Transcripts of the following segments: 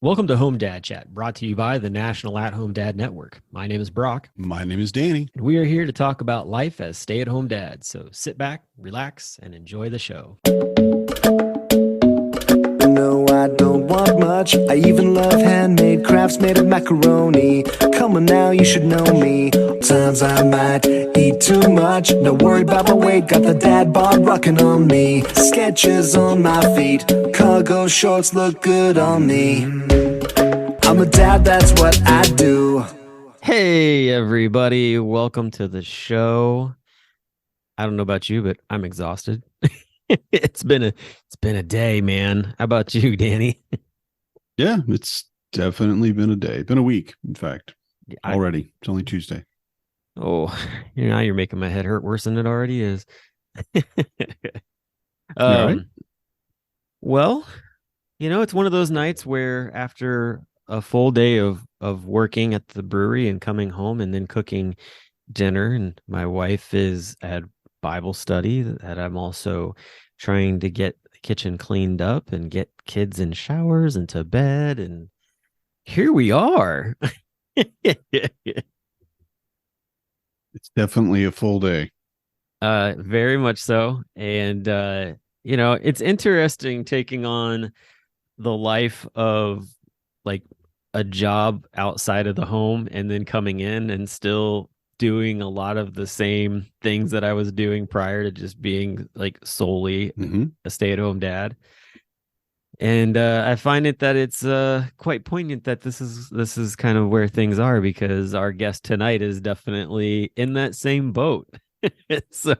Welcome to Home Dad Chat, brought to you by the National At Home Dad Network. My name is Brock, My name is Danny. and we are here to talk about life as stay at home dads. So sit back, relax, and enjoy the show. No, I don't want much. I even love handmade crafts made of macaroni. Come on now, you should know me. Times I might eat too much. No worry about my weight, got the dad bod rocking on me. Sketches on my feet, cargo shorts look good on me. I'm a dad, that's what I do. Hey, everybody, welcome to the show. I don't know about you, but I'm exhausted. It's been a day, man. How about you, Danny? Yeah, it's definitely been a day. Been a week, in fact. I, Already. It's only Tuesday. oh, now you're making my head hurt worse than it already is. You all right? um, well, it's one of those nights where after a full day of working at the brewery and coming home and then cooking dinner, and my wife is at Bible study that I'm also trying to get the kitchen cleaned up and get kids in showers and to bed, and here we are. It's definitely a full day. Very much so. And it's interesting taking on the life of like a job outside of the home and then coming in and still doing a lot of the same things that I was doing prior to just being like solely Mm-hmm. a stay-at-home dad. And I find it that it's quite poignant that this is kind of where things are, because our guest tonight is definitely in that same boat. So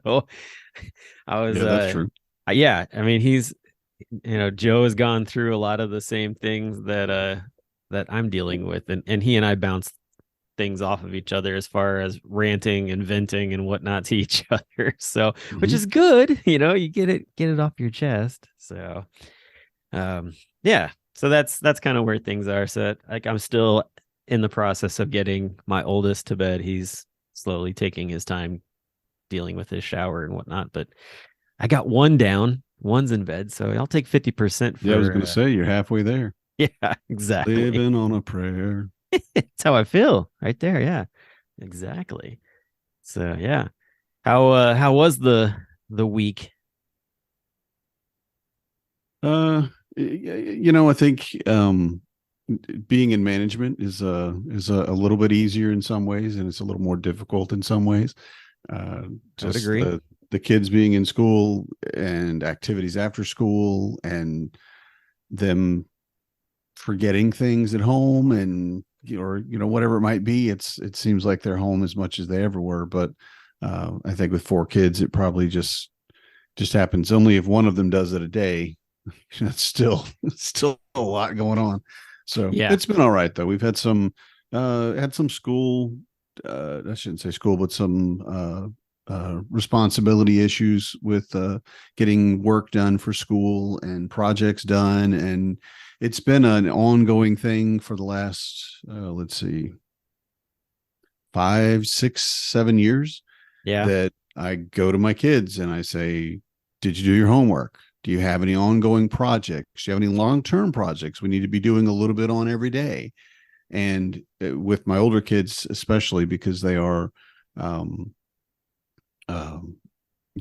I was Yeah, that's true. yeah, I mean, he's Joe has gone through a lot of the same things that I'm dealing with, and he and I bounce things off of each other as far as ranting and venting and whatnot to each other. So, which Mm-hmm. is good, you get it off your chest. So, yeah. So that's kind of where things are. So, like, I'm still in the process of getting my oldest to bed. He's slowly taking his time dealing with his shower and whatnot, but I got one down, one's in bed, so I'll take 50% Yeah, I was for going to say, you're halfway there. yeah, exactly. Living on a prayer. It's how I feel right there. Yeah, exactly. So yeah, how was the week? I think being in management is a little bit easier in some ways, and it's a little more difficult in some ways. Uh, I would just agree. the kids being in school and activities after school, and them forgetting things at home, and or whatever it might be. It seems like they're home as much as they ever were, but I think with four kids, it probably just happens. Only if one of them does it a day, that's still a lot going on. So Yeah. it's been all right though. We've had some school, I shouldn't say school, but some responsibility issues with getting work done for school and projects done, and it's been an ongoing thing for the last let's see, 5, 6, 7 years, Yeah. that I go to my kids and I say, did you do your homework? Do you have any ongoing projects? Do you have any long-term projects we need to be doing a little bit on every day? And with my older kids, especially because they are um, um,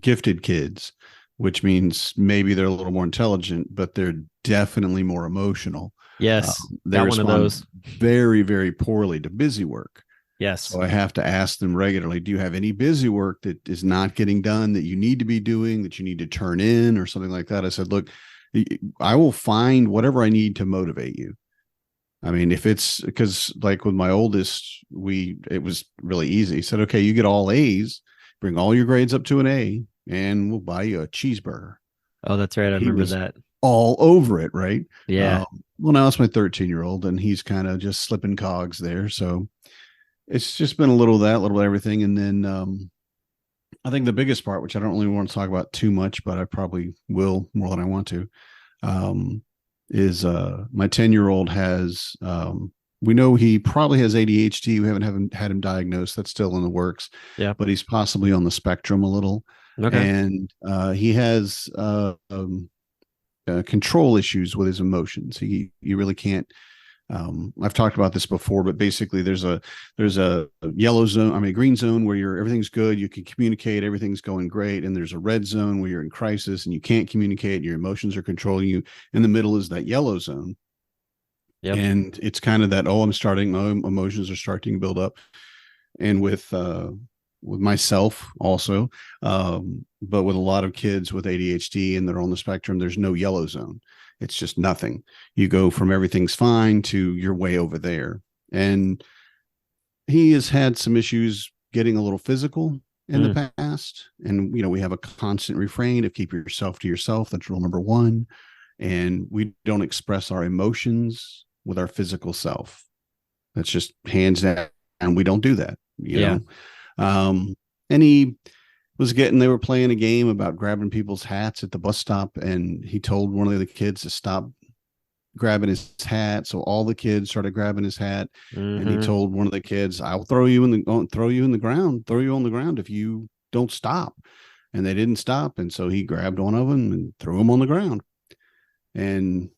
gifted kids, which means maybe they're a little more intelligent, but they're definitely more emotional. Yes. They Got one of respond those. very, very poorly to busy work. Yes. So I have to ask them regularly, do you have any busy work that is not getting done that you need to be doing, that you need to turn in or something like that? I said, look, I will find whatever I need to motivate you. I mean, if it's because, like with my oldest, it was really easy. He said, okay, you get all A's, bring all your grades up to an A, and we'll buy you a cheeseburger. Oh, that's right. I And he remember was that. all over it, right? Yeah. Well, now it's my 13-year-old, and he's kind of just slipping cogs there. So it's just been a little of that, a little of everything. And then I think the biggest part, which I don't really want to talk about too much, but I probably will more than I want to, um, is my 10-year-old has, we know he probably has ADHD. We haven't had him diagnosed. That's still in the works, Yeah. but he's possibly on the spectrum a little. Okay. And he has control issues with his emotions. He really can't I've talked about this before, but basically there's a yellow zone, I mean, a green zone where everything's good, you can communicate, everything's going great. And there's a red zone where you're in crisis and you can't communicate, your emotions are controlling you. In the middle is that yellow zone. Yep. And it's kind of that, oh, my emotions are starting to build up. And with myself also, but with a lot of kids with ADHD and they're on the spectrum, there's no yellow zone. It's just nothing. You go from everything's fine to you're way over there. And he has had some issues getting a little physical in Mm. the past. And, we have a constant refrain of keep yourself to yourself. That's rule number one. And we don't express our emotions with our physical self. That's just hands down. And we don't do that, Yeah. And they were playing a game about grabbing people's hats at the bus stop. And he told one of the kids to stop grabbing his hat. So all the kids started grabbing his hat. And he Mm-hmm. told one of the kids, I'll throw you on the ground if you don't stop. And they didn't stop. And so he grabbed one of them and threw him on the ground. And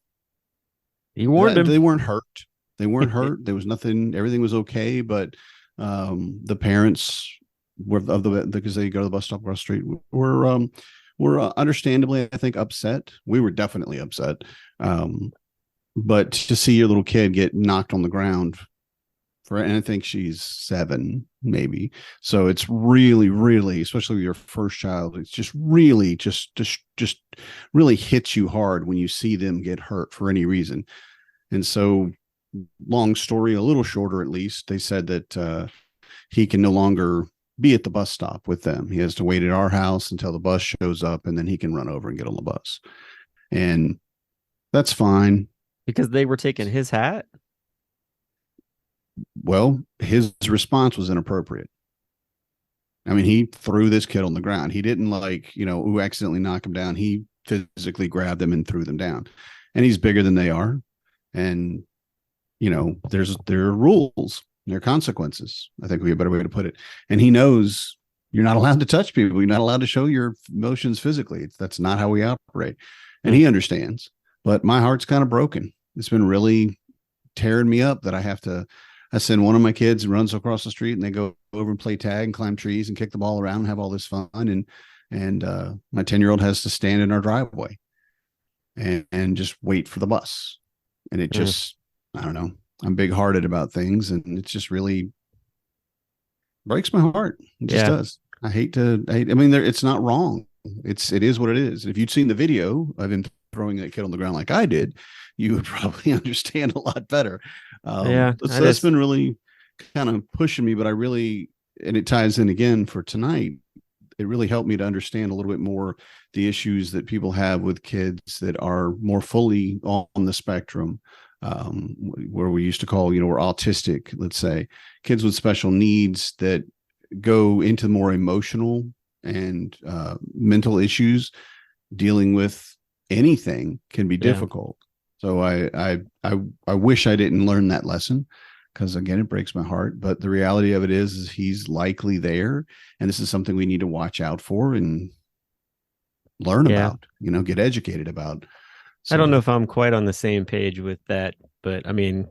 He warned him. they weren't hurt. They weren't hurt. There was nothing. Everything was okay. But the parents because they go to the bus stop across the street were understandably, I think, upset. We were definitely upset. But to see your little kid get knocked on the ground and I think she's 7, maybe. So it's really, really, especially with your first child, it's just really just really hits you hard when you see them get hurt for any reason. And so, long story, a little shorter at least, they said that he can no longer be at the bus stop with them. He has to wait at our house until the bus shows up, and then he can run over and get on the bus. And that's fine. Because they were taking his hat. Well, his response was inappropriate. I mean, he threw this kid on the ground. He didn't accidentally knock him down. He physically grabbed them and threw them down. And he's bigger than they are. And, there are rules, there are consequences, I think would be a better way to put it. And he knows you're not allowed to touch people. You're not allowed to show your emotions physically. That's not how we operate. And he understands. But my heart's kind of broken. It's been really tearing me up that I send one of my kids and runs across the street and they go over and play tag and climb trees and kick the ball around and have all this fun. And my 10-year-old has to stand in our driveway and just wait for the bus. And it just, I don't know, I'm big hearted about things and it just really breaks my heart. It just does. It's not wrong. It is what it is. If you'd seen the video of him throwing that kid on the ground like I did, you would probably understand a lot better. So that's been really kind of pushing me, but and it ties in again for tonight. It really helped me to understand a little bit more the issues that people have with kids that are more fully on the spectrum, where we used to call, we're autistic, let's say, kids with special needs that go into more emotional and mental issues. Dealing with anything can be difficult. So I wish I didn't learn that lesson, because again, it breaks my heart. But the reality of it is he's likely there, and this is something we need to watch out for and learn about, get educated about. So, I don't know if I'm quite on the same page with that, but I mean,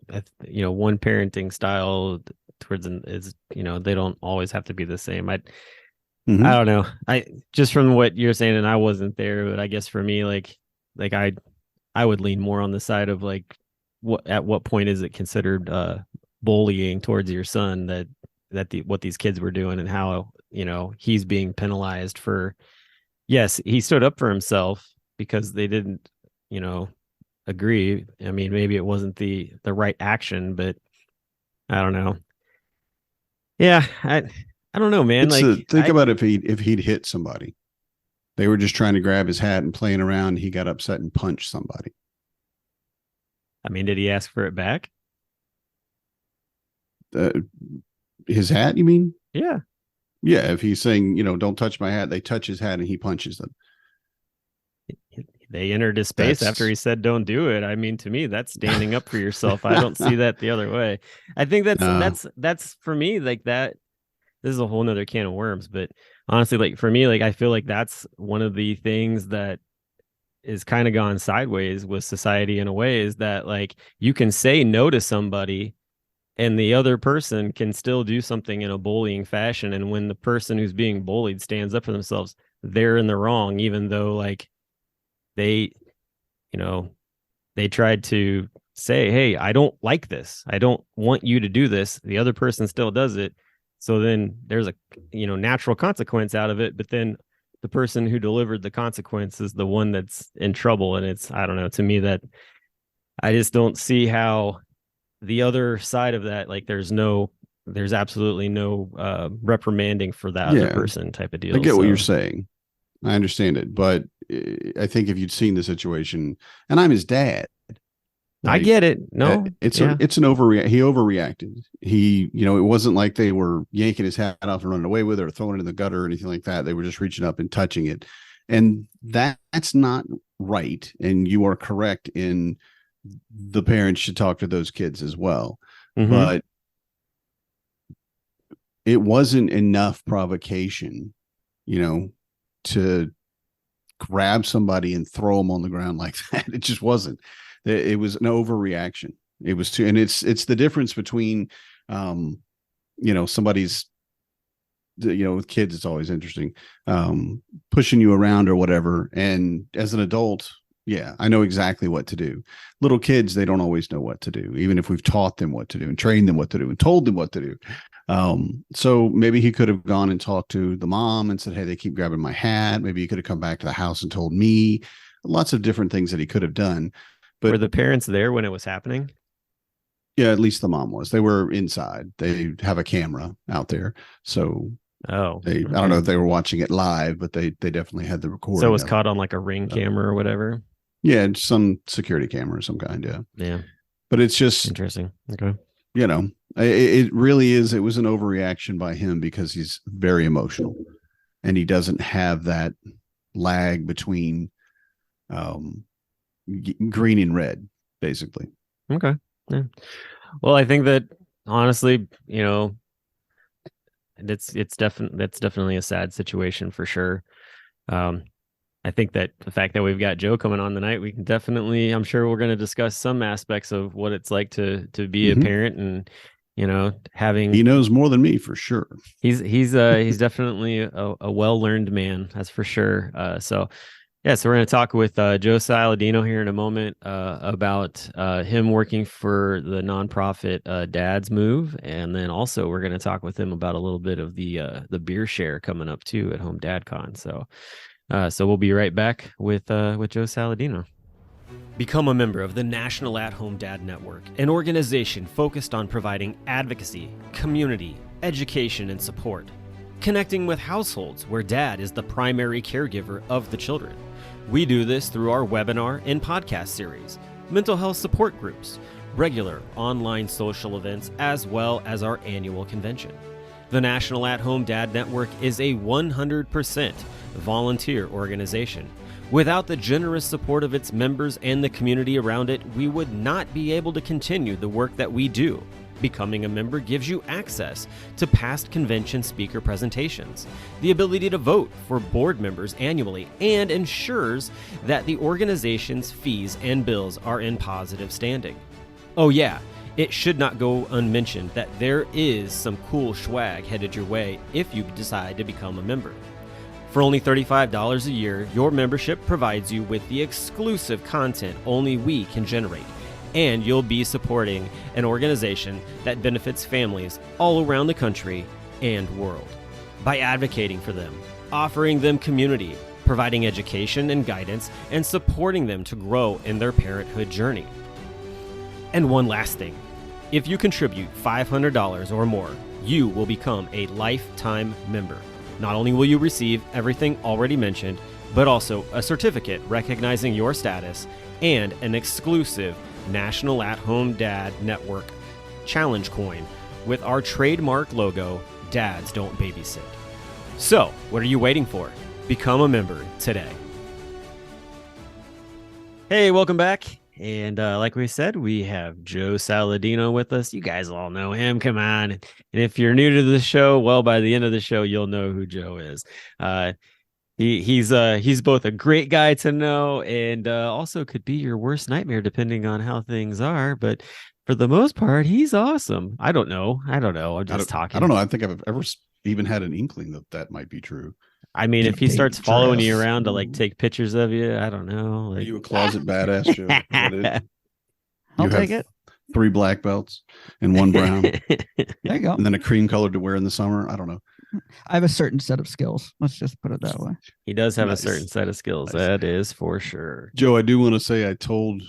one parenting style towards is, they don't always have to be the same. I don't know. I just from what you're saying, and I wasn't there, but I guess for me, like I would lean more on the side of at what point is it considered bullying towards your son what these kids were doing and how, he's being penalized for, yes, he stood up for himself because they didn't, agree. I mean, maybe it wasn't the right action, but I don't know. Yeah. I don't know, man. Think about if he'd hit somebody. They were just trying to grab his hat and playing around. He got upset and punched somebody. I mean, did he ask for it back? His hat, you mean? Yeah. Yeah. If he's saying, don't touch my hat, they touch his hat and he punches them. They entered his space after he said, don't do it. I mean, to me, that's standing up for yourself. I don't see that the other way. I think that's for me, like that. This is a whole nother can of worms, but honestly, like for me, like I feel like that's one of the things that is kind of gone sideways with society in a way is that like you can say no to somebody and the other person can still do something in a bullying fashion. And when the person who's being bullied stands up for themselves, they're in the wrong, even though like they, you know, they tried to say, hey, I don't like this. I don't want you to do this. The other person still does it. So then there's a, natural consequence out of it. But then the person who delivered the consequence is the one that's in trouble. And it's, I don't know, to me that I just don't see how the other side of that, like there's absolutely no reprimanding for that other person type of deal. I get what you're saying. I understand it. But I think if you'd seen the situation, and I'm his dad, I get it. No, it's an overreact. He overreacted. It wasn't like they were yanking his hat off and running away with it or throwing it in the gutter or anything like that. They were just reaching up and touching it. And that's not right. And you are correct in the parents should talk to those kids as well. Mm-hmm. But it wasn't enough provocation, to grab somebody and throw them on the ground like that. It just wasn't. It was an overreaction. It was too, and it's the difference between, somebody's, with kids, it's always interesting, pushing you around or whatever. And as an adult, yeah, I know exactly what to do. Little kids, they don't always know what to do, even if we've taught them what to do and trained them what to do and told them what to do. So maybe he could have gone and talked to the mom and said, hey, they keep grabbing my hat. Maybe he could have come back to the house and told me. Lots of different things that he could have done. But were the parents there when it was happening? Yeah, at least the mom was. They were inside. They have a camera out there. So I don't know if they were watching it live, but they definitely had the recording. So it was caught on like a Ring camera or whatever? Yeah, some security camera of some kind, yeah. Yeah. But it's just interesting. Okay. It really is. It was an overreaction by him because he's very emotional and he doesn't have that lag between green and red, basically. Okay. Yeah. Well, I think that honestly, that's definitely a sad situation for sure. I think that the fact that we've got Joe coming on tonight, we can definitely, I'm sure we're going to discuss some aspects of what it's like to be a parent and, having. He knows more than me for sure. He's definitely a well-learned man. That's for sure. So we're going to talk with Joe Saladino here in a moment about him working for the nonprofit Dads M.O.V.E. And then also we're going to talk with him about a little bit of the beer share coming up too at HomeDadCon. So we'll be right back with Joe Saladino. Become a member of the National At-Home Dad Network, an organization focused on providing advocacy, community, education, and support. Connecting with households where dad is the primary caregiver of the children. We do this through our webinar and podcast series, mental health support groups, regular online social events, as well as our annual convention. The National At-Home Dad Network is a 100% volunteer organization. Without the generous support of its members and the community around it, we would not be able to continue the work that we do. Becoming a member gives you access to past convention speaker presentations, the ability to vote for board members annually, and ensures that the organization's fees and bills are in positive standing. Oh yeah, it should not go unmentioned that there is some cool swag headed your way if you decide to become a member. For only $35 a year, your membership provides you with the exclusive content only we can generate, and you'll be supporting an organization that benefits families all around the country and world. By advocating for them, offering them community, providing education and guidance, and supporting them to grow in their parenthood journey. And one last thing, if you contribute $500 or more, you will become a lifetime member. Not only will you receive everything already mentioned, but also a certificate recognizing your status and an exclusive National At-Home Dad Network challenge coin with our trademark logo, Dads Don't Babysit. So, what are you waiting for? Become a member today. Hey, welcome back. And like we said, we have Joe Saladino with us. You guys all know him. Come on. And if you're new to the show, well, by the end of the show, you'll know who Joe is. He's both a great guy to know and also could be your worst nightmare depending on how things are. But for the most part, he's awesome. I don't know. I'm I just don't talking. know. I think I've ever even had an inkling that that might be true. I mean, if he starts following you Dangerous. around to like take pictures of you, I don't know. Are Like, you a closet badass, Joe? Is that it? I'll You take have it. 3 black belts and 1 brown, There you go. and then a cream color to wear in the summer. I don't know. I have a certain set of skills. Let's just put it that way. He does have a certain Nice. set of skills. Nice. That is for sure. Joe, I do want to say I told,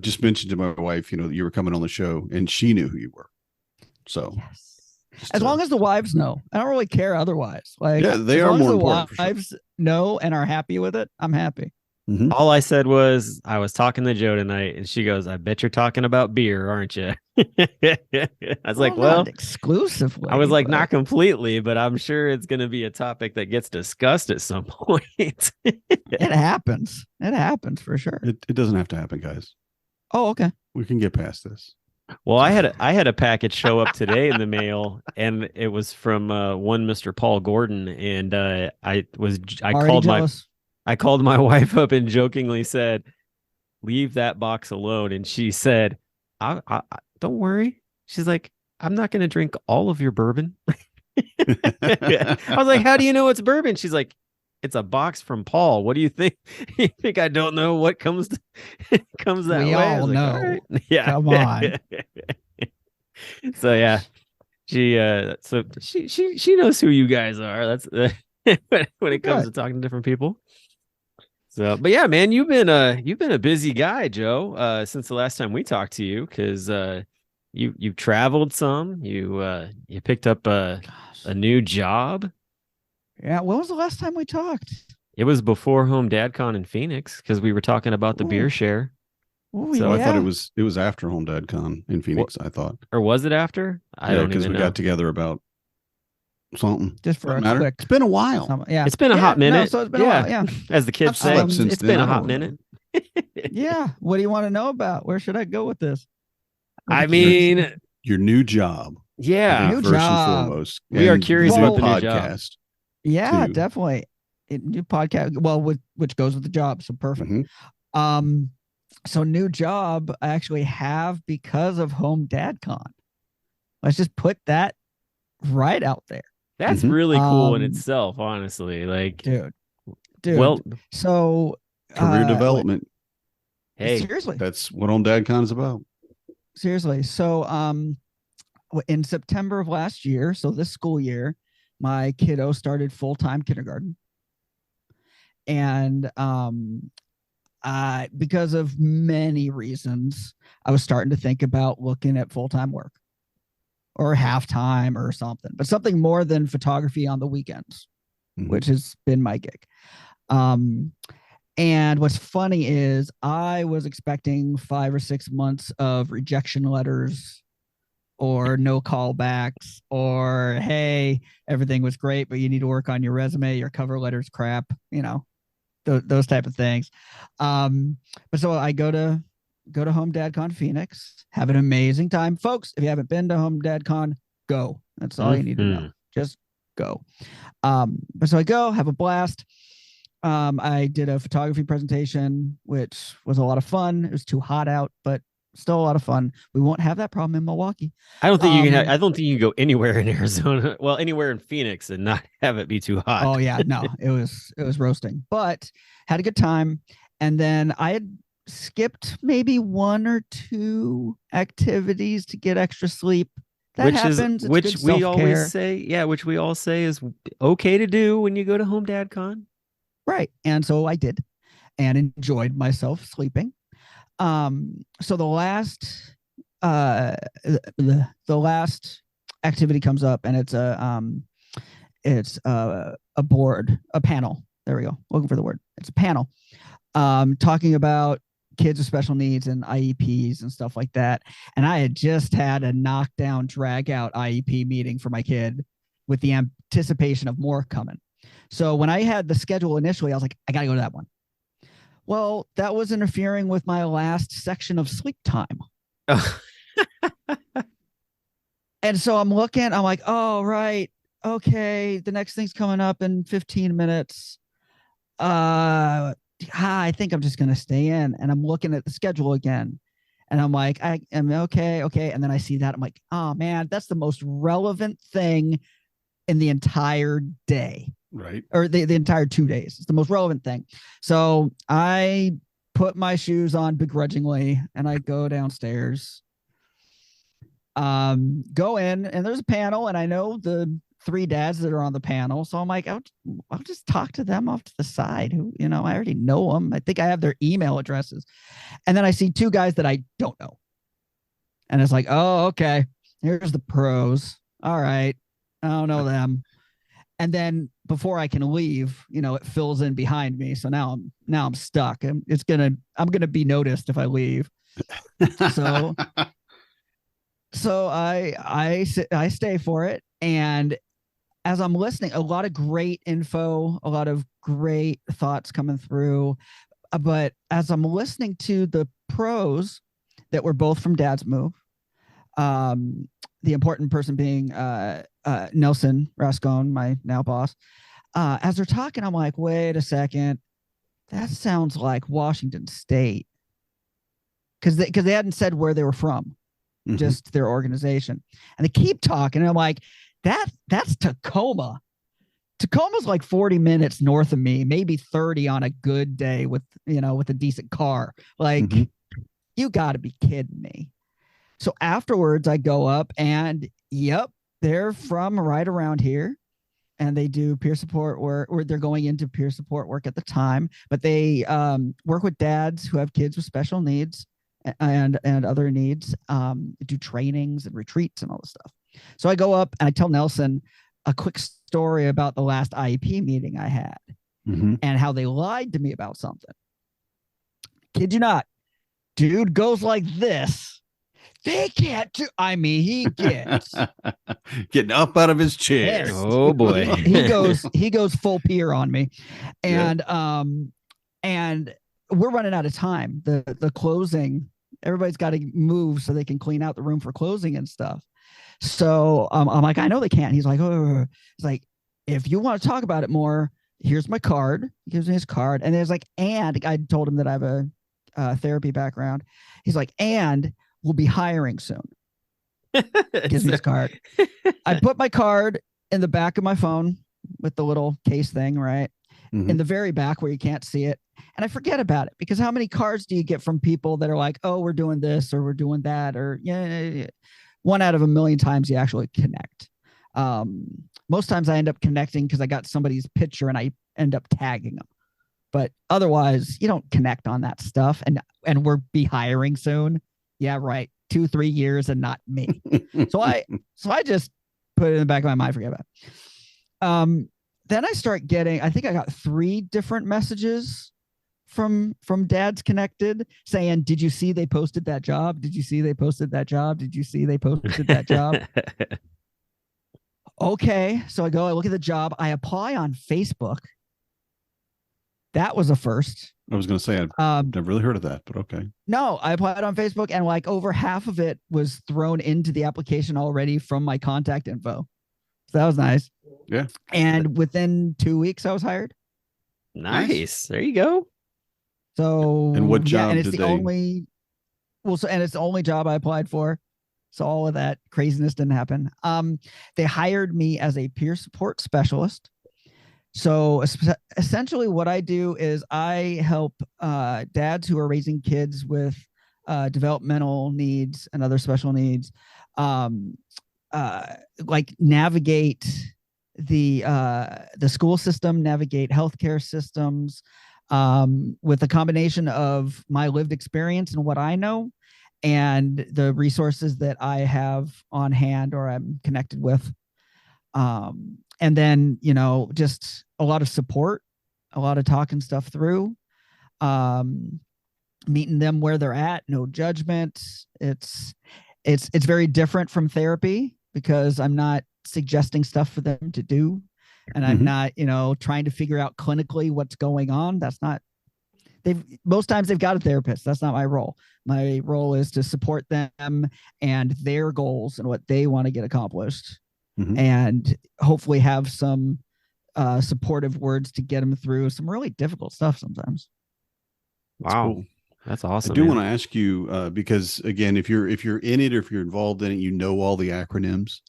just mentioned to my wife, that you were coming on the show, and she knew who you were. So, Yes. As long as the wives know, I don't really care otherwise. Like, yeah, they as are long as more the important. For sure. wives know and are happy with it, I'm happy. Mhm. All I said was I was talking to Joe tonight, and she goes, "I bet you're talking about beer, aren't you?" I was like, "Well, not exclusively." I was like, but not completely, but I'm sure it's going to be a topic that gets discussed at some point." it happens. It happens for sure. It doesn't have to happen, guys. Oh, okay. We can get past this. Well, I had a package show up today in the mail, and it was from one Mr. Paul Gordon, and I Already jealous. I called my wife up and jokingly said, "Leave that box alone," and she said, Don't worry." She's like, "I'm not going to drink all of your bourbon." I was like, "How do you know it's bourbon?" She's like, "It's a box from Paul. What do you think? You think I don't know what comes comes that We way?" I all was like, know. "All right." Yeah. Come on. So yeah, she knows who you guys are. That's when it comes to talking to different people. So, but yeah, man, you've been a busy guy, Joe, since the last time we talked to you, because you've traveled some. You picked up a new job. Yeah. When was the last time we talked? It was before HomeDadCon in Phoenix because we were talking about the Ooh. beer share. Ooh, So I thought yeah. it was after HomeDadCon in Phoenix. I thought, Or was it after? I yeah, don't because even we know. got together about something. Just for Doesn't a matter. quick. It's been a while. Yeah. It's been a Yeah, hot minute. No, so it's been a while. Yeah. As the kids I've say, slept since it's then. been I a hot don't minute. Yeah. What do you want to know about? Where should I go with this? I mean, Your new job. I yeah, think New first and job. foremost. We are And curious the about new the new job. podcast. Yeah, too. definitely. New podcast. Well, which goes with the job. So perfect. Mhm. So new job I actually have because of HomeDadCon. Let's just put that right out there. That's Mhm. really cool in itself, honestly. Like, dude. well, So Career development. hey, seriously. That's what HomeDadCon is about. Seriously. So in September of last year, so this school year, my kiddo started full-time kindergarten. And because of many reasons, I was starting to think about looking at full-time work or half-time or something, but something more than photography on the weekends, which has been my gig. And what's funny is I was expecting 5 or 6 months of rejection letters or no callbacks or, hey, everything was great, but you need to work on your resume. Your cover letter's crap, those type of things. But so I go to HomeDadCon Phoenix, have an amazing time. Folks, if you haven't been to HomeDadCon, go. That's all you need to know. Just go. But so I go, have a blast. I did a photography presentation, which was a lot of fun. It was too hot out, but still a lot of fun. We won't have that problem in Milwaukee. I don't think you can. I don't think you can go anywhere in Arizona. Well, anywhere in Phoenix and not have it be too hot. Oh yeah, no, it was roasting, but had a good time. And then I had skipped maybe 1 or 2 activities to get extra sleep. That happens. Which we always say, which we all say is okay to do when you go to HomeDadCon. Right. And so I did and enjoyed myself sleeping. So the last activity comes up and it's a panel. There we go. Looking for the word. It's a panel talking about kids with special needs and IEPs and stuff like that. And I had just had a knockdown, drag out IEP meeting for my kid with the anticipation of more coming. So when I had the schedule initially, I was like, I got to go to that one. Well, that was interfering with my last section of sleep time. And so I'm like, oh, right. Okay. The next thing's coming up in 15 minutes. I think I'm just gonna stay in. And I'm looking at the schedule again. And I'm like, I am okay, okay. And then I see that. I'm like, oh man, that's the most relevant thing in the entire day. Right. Or the entire 2 days. It's the most relevant thing. So I put my shoes on begrudgingly and I go downstairs. Go in and there's a panel, and I know the three dads that are on the panel. So I'm like, I'll just talk to them off to the side. Who, I already know them. I think I have their email addresses. And then I see two guys that I don't know. And it's like, oh, okay. Here's the pros. All right. I don't know them. And then before I can leave, it fills in behind me. So now I'm stuck. I'm gonna be noticed if I leave. So I stay for it. And as I'm listening, a lot of great info, a lot of great thoughts coming through. But as I'm listening to the pros that were both from Dads M.O.V.E, the important person being Nelson Rascon, my now boss, as they're talking, I'm like, wait a second, that sounds like Washington State, because they hadn't said where they were from, just their organization, and they keep talking, and I'm like, that's Tacoma. Tacoma's like 40 minutes north of me, maybe 30 on a good day with a decent car. Like, you got to be kidding me. So afterwards, I go up and, yep, they're from right around here, and they do peer support work, or they're going into peer support work at the time, but they work with dads who have kids with special needs and other needs, do trainings and retreats and all this stuff. So I go up and I tell Nelson a quick story about the last IEP meeting I had and how they lied to me about something. Kid you not, dude goes like this. They can't do. I mean, he gets getting up out of his chair. Oh boy, he goes full peer on me, and and we're running out of time. The closing, everybody's got to move so they can clean out the room for closing and stuff. So I'm like, I know they can't. He's like, oh, he's like, if you want to talk about it more, here's my card. He gives me his card, and there's like, and I told him that I have a therapy background. He's like, and we'll be hiring soon. Gives me his card. I put my card in the back of my phone with the little case thing, right? In the very back where you can't see it. And I forget about it, because how many cards do you get from people that are like, oh, we're doing this or we're doing that, or one out of a million times you actually connect. Most times I end up connecting because I got somebody's picture and I end up tagging them. But otherwise, you don't connect on that stuff. And we're be hiring soon. Yeah, right. 2-3 years and not me. So I just put it in the back of my mind, forget about it. Then I start getting, I think I got 3 different messages from Dads Connected saying, did you see they posted that job? Did you see they posted that job? Did you see they posted that job? Okay. So I look at the job. I apply on Facebook. That was a first. I was going to say, I've never really heard of that, but okay. No, I applied on Facebook, and like over half of it was thrown into the application already from my contact info. So that was nice. Yeah. And within 2 weeks, I was hired. Nice. There you go. So, and what job and it's did the they... only, and it's the only job I applied for. So all of that craziness didn't happen. They hired me as a peer support specialist. So essentially what I do is I help dads who are raising kids with developmental needs and other special needs, like navigate the school system, navigate healthcare systems, with a combination of my lived experience and what I know and the resources that I have on hand or I'm connected with. And then, just a lot of support, a lot of talking stuff through, meeting them where they're at, no judgment. It's very different from therapy because I'm not suggesting stuff for them to do. And I'm not, trying to figure out clinically what's going on. That's not, most times they've got a therapist. That's not my role. My role is to support them and their goals and what they want to get accomplished. And hopefully have some supportive words to get them through some really difficult stuff sometimes. Wow. Cool. That's I awesome. do Man. want to ask you because again, if you're in it or if you're involved in it, you know all the acronyms.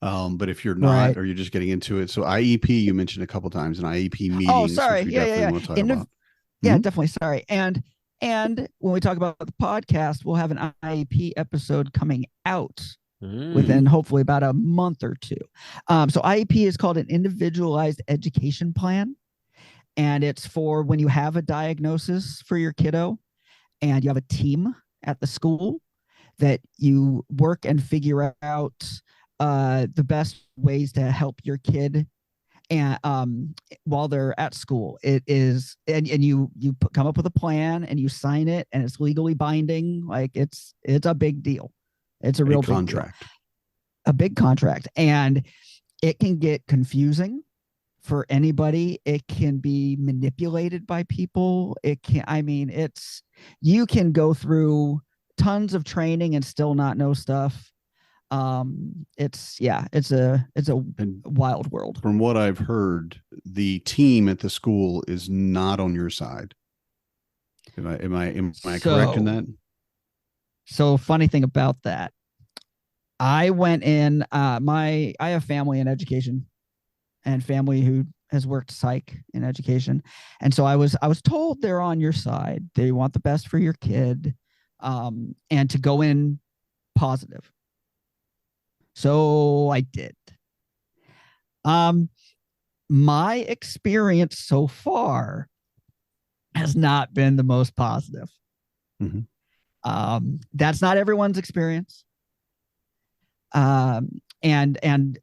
But if you're not Right. or you're just getting into it, so IEP you mentioned a couple times, and IEP Oh, meetings, which sorry. we Yeah, yeah, definitely yeah. want to talk about. Yeah, Mhm. definitely. Sorry. And when we talk about the podcast, we'll have an IEP episode coming out Mm. within hopefully about a month or two. So IEP is called an individualized education plan. And it's for when you have a diagnosis for your kiddo and you have a team at the school that you work and figure out the best ways to help your kid and while they're at school. It is, and you come up with a plan and you sign it and it's legally binding. Like it's a big deal. It's a A real big deal, contract. a big contract. And it can get confusing for anybody. It can be manipulated by people. It can, I mean, it's, you can go through tons of training and still not know stuff. It's, yeah, it's a And wild world. from what I've heard, the team at the school is not on your side. Am I correct in So, that? so funny thing about that, I went in, I have family in education and family who has worked psych in education. And so I was told they're on your side. They want the best for your kid, and to go in positive. So I did. Um, my experience so far has not been the most positive. Mm-hmm. That's not everyone's experience. And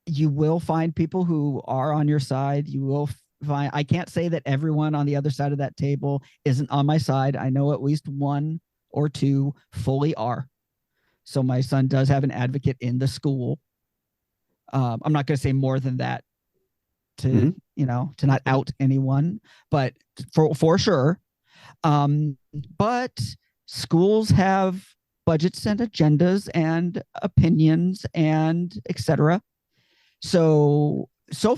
you will find people who are on your side. You will find, I can't say that everyone on the other side of that table isn't on my side. I know at least one or two fully are. So my son does have an advocate in the school. I'm not going to say more than that to, to not out anyone, but for sure. But schools have budgets and agendas and opinions and etc. So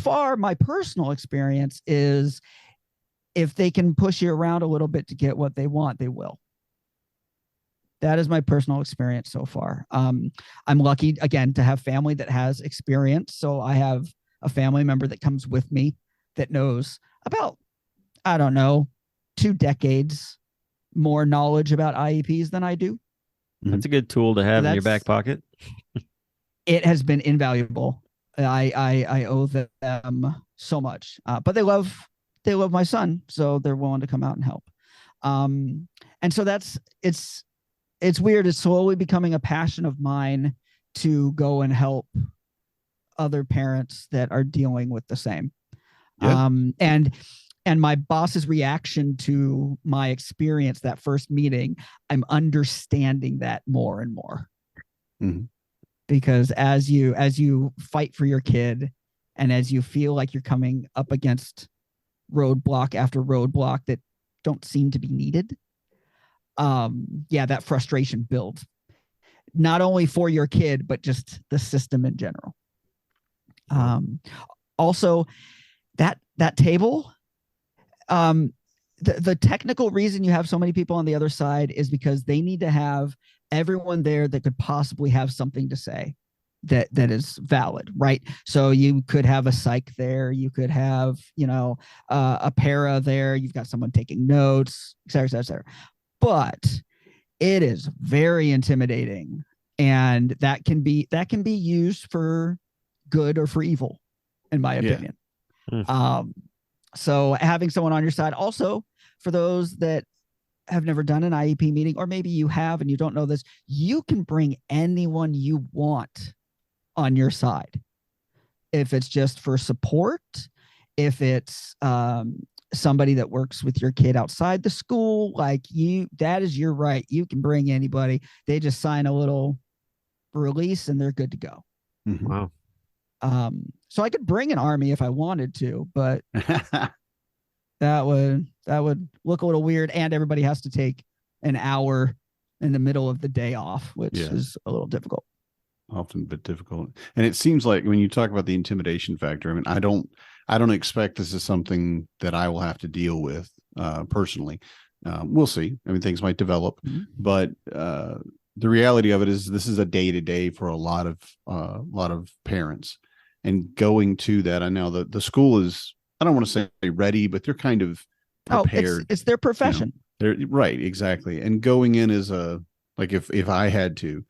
far, my personal experience is if they can push you around a little bit to get what they want, they will. That is my personal experience so far. I'm lucky, again, to have family that has experience. So I have a family member that comes with me that knows about, I don't know, 2 decades more knowledge about IEPs than I do. That's a good tool to have in your back pocket. It has been invaluable. I owe them so much, but they love my son, so they're willing to come out and help. And so it's weird. It's slowly becoming a passion of mine to go and help other parents that are dealing with the same. Yeah. And my boss's reaction to my experience that first meeting, I'm understanding that more and more. Mm-hmm. Because as you fight for your kid and as you feel like you're coming up against roadblock after roadblock that don't seem to be needed, that frustration builds, not only for your kid but just the system in general. Also, that table, the technical reason you have so many people on the other side is because they need to have everyone there that could possibly have something to say that is valid, right? So you could have a psych there, you could have, a para there, you've got someone taking notes, et cetera, et cetera, et cetera. But it is very intimidating, and that can be used for good or for evil, in my opinion. So having someone on your side, also for those that have never done an IEP meeting, or maybe you have and you don't know this, you can bring anyone you want on your side. If it's just for support, if it's somebody that works with your kid outside the school, that is your right. You can bring anybody. They just sign a little release and they're good to go. Mm-hmm. Wow. So I could bring an army if I wanted to, but that would look a little weird, and everybody has to take an hour in the middle of the day off, which is a little difficult. often a bit difficult. And it seems like when you talk about the intimidation factor, I mean, I don't expect this is something that I will have to deal with personally. We'll see. I mean, things might develop, but the reality of it is this is a day to day for a lot of parents, and going to that. I know that the school is, I don't want to say ready, but they're kind of prepared. It's their profession. They're right. Exactly. And going in as a, like, if I had to,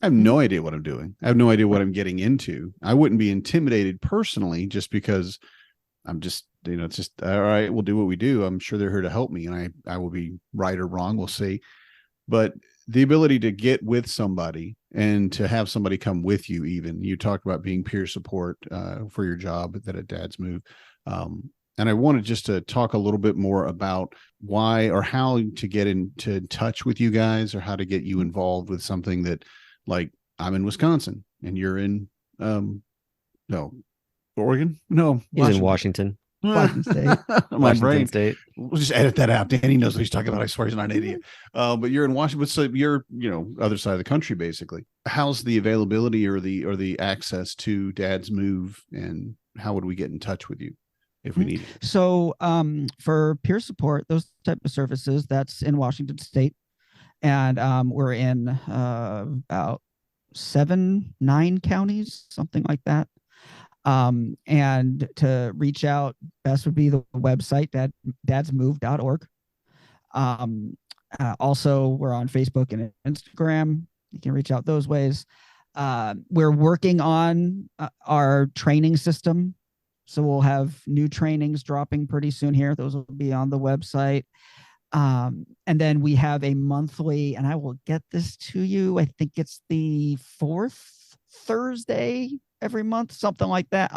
I have no idea what I'm doing. I have no idea what I'm getting into. I wouldn't be intimidated personally just because I'm just, it's just, all right, we'll do what we do. I'm sure they're here to help me, and I will be right or wrong. We'll see. But the ability to get with somebody and to have somebody come with you, even you talked about being peer support for your job at Dad's Move. And I wanted just to talk a little bit more about why or how to get into touch with you guys, or how to get you involved with something that, like, I'm in Wisconsin and you're in, no, Oregon? No, he's in Washington. Washington State. My Washington brain. State. We'll just edit that out. Danny knows what he's talking about. I swear he's not an idiot. But you're in Washington, so you're, other side of the country, basically. How's the availability or the access to Dad's Move, and how would we get in touch with you if we need it? So for peer support, those type of services, that's in Washington State. And we're in about 7-9 counties, something like that. And to reach out, best would be the website, dadsmove.org. Also, we're on Facebook and Instagram. You can reach out those ways. We're working on our training system. So we'll have new trainings dropping pretty soon here. Those will be on the website. And then we have a monthly, and I will get this to you, I think it's the 4th Thursday every month, something like that.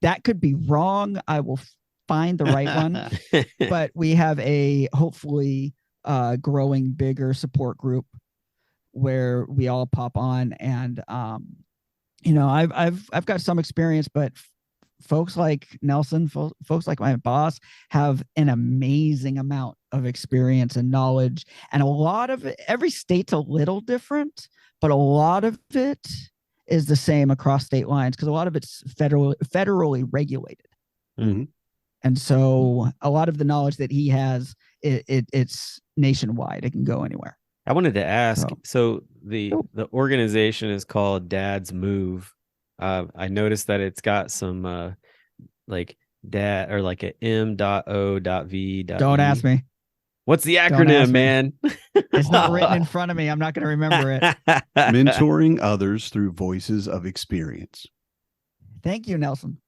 That could be wrong. I will find the right one. But we have a hopefully growing bigger support group where we all pop on, and I've got some experience, but folks like Nelson, folks like my boss have an amazing amount of experience and knowledge, and a lot of it, every state's a little different, but a lot of it is the same across state lines because a lot of it's federally regulated. Mm-hmm. And so a lot of the knowledge that he has, it's nationwide. It can go anywhere. I wanted to ask, so the organization is called Dad's Move. I noticed that it's got some like dad, or like a M.O.V.E. Don't ask me. What's the acronym, man? It's not written in front of me. I'm not going to remember it. Mentoring others through voices of experience. Thank you, Nelson.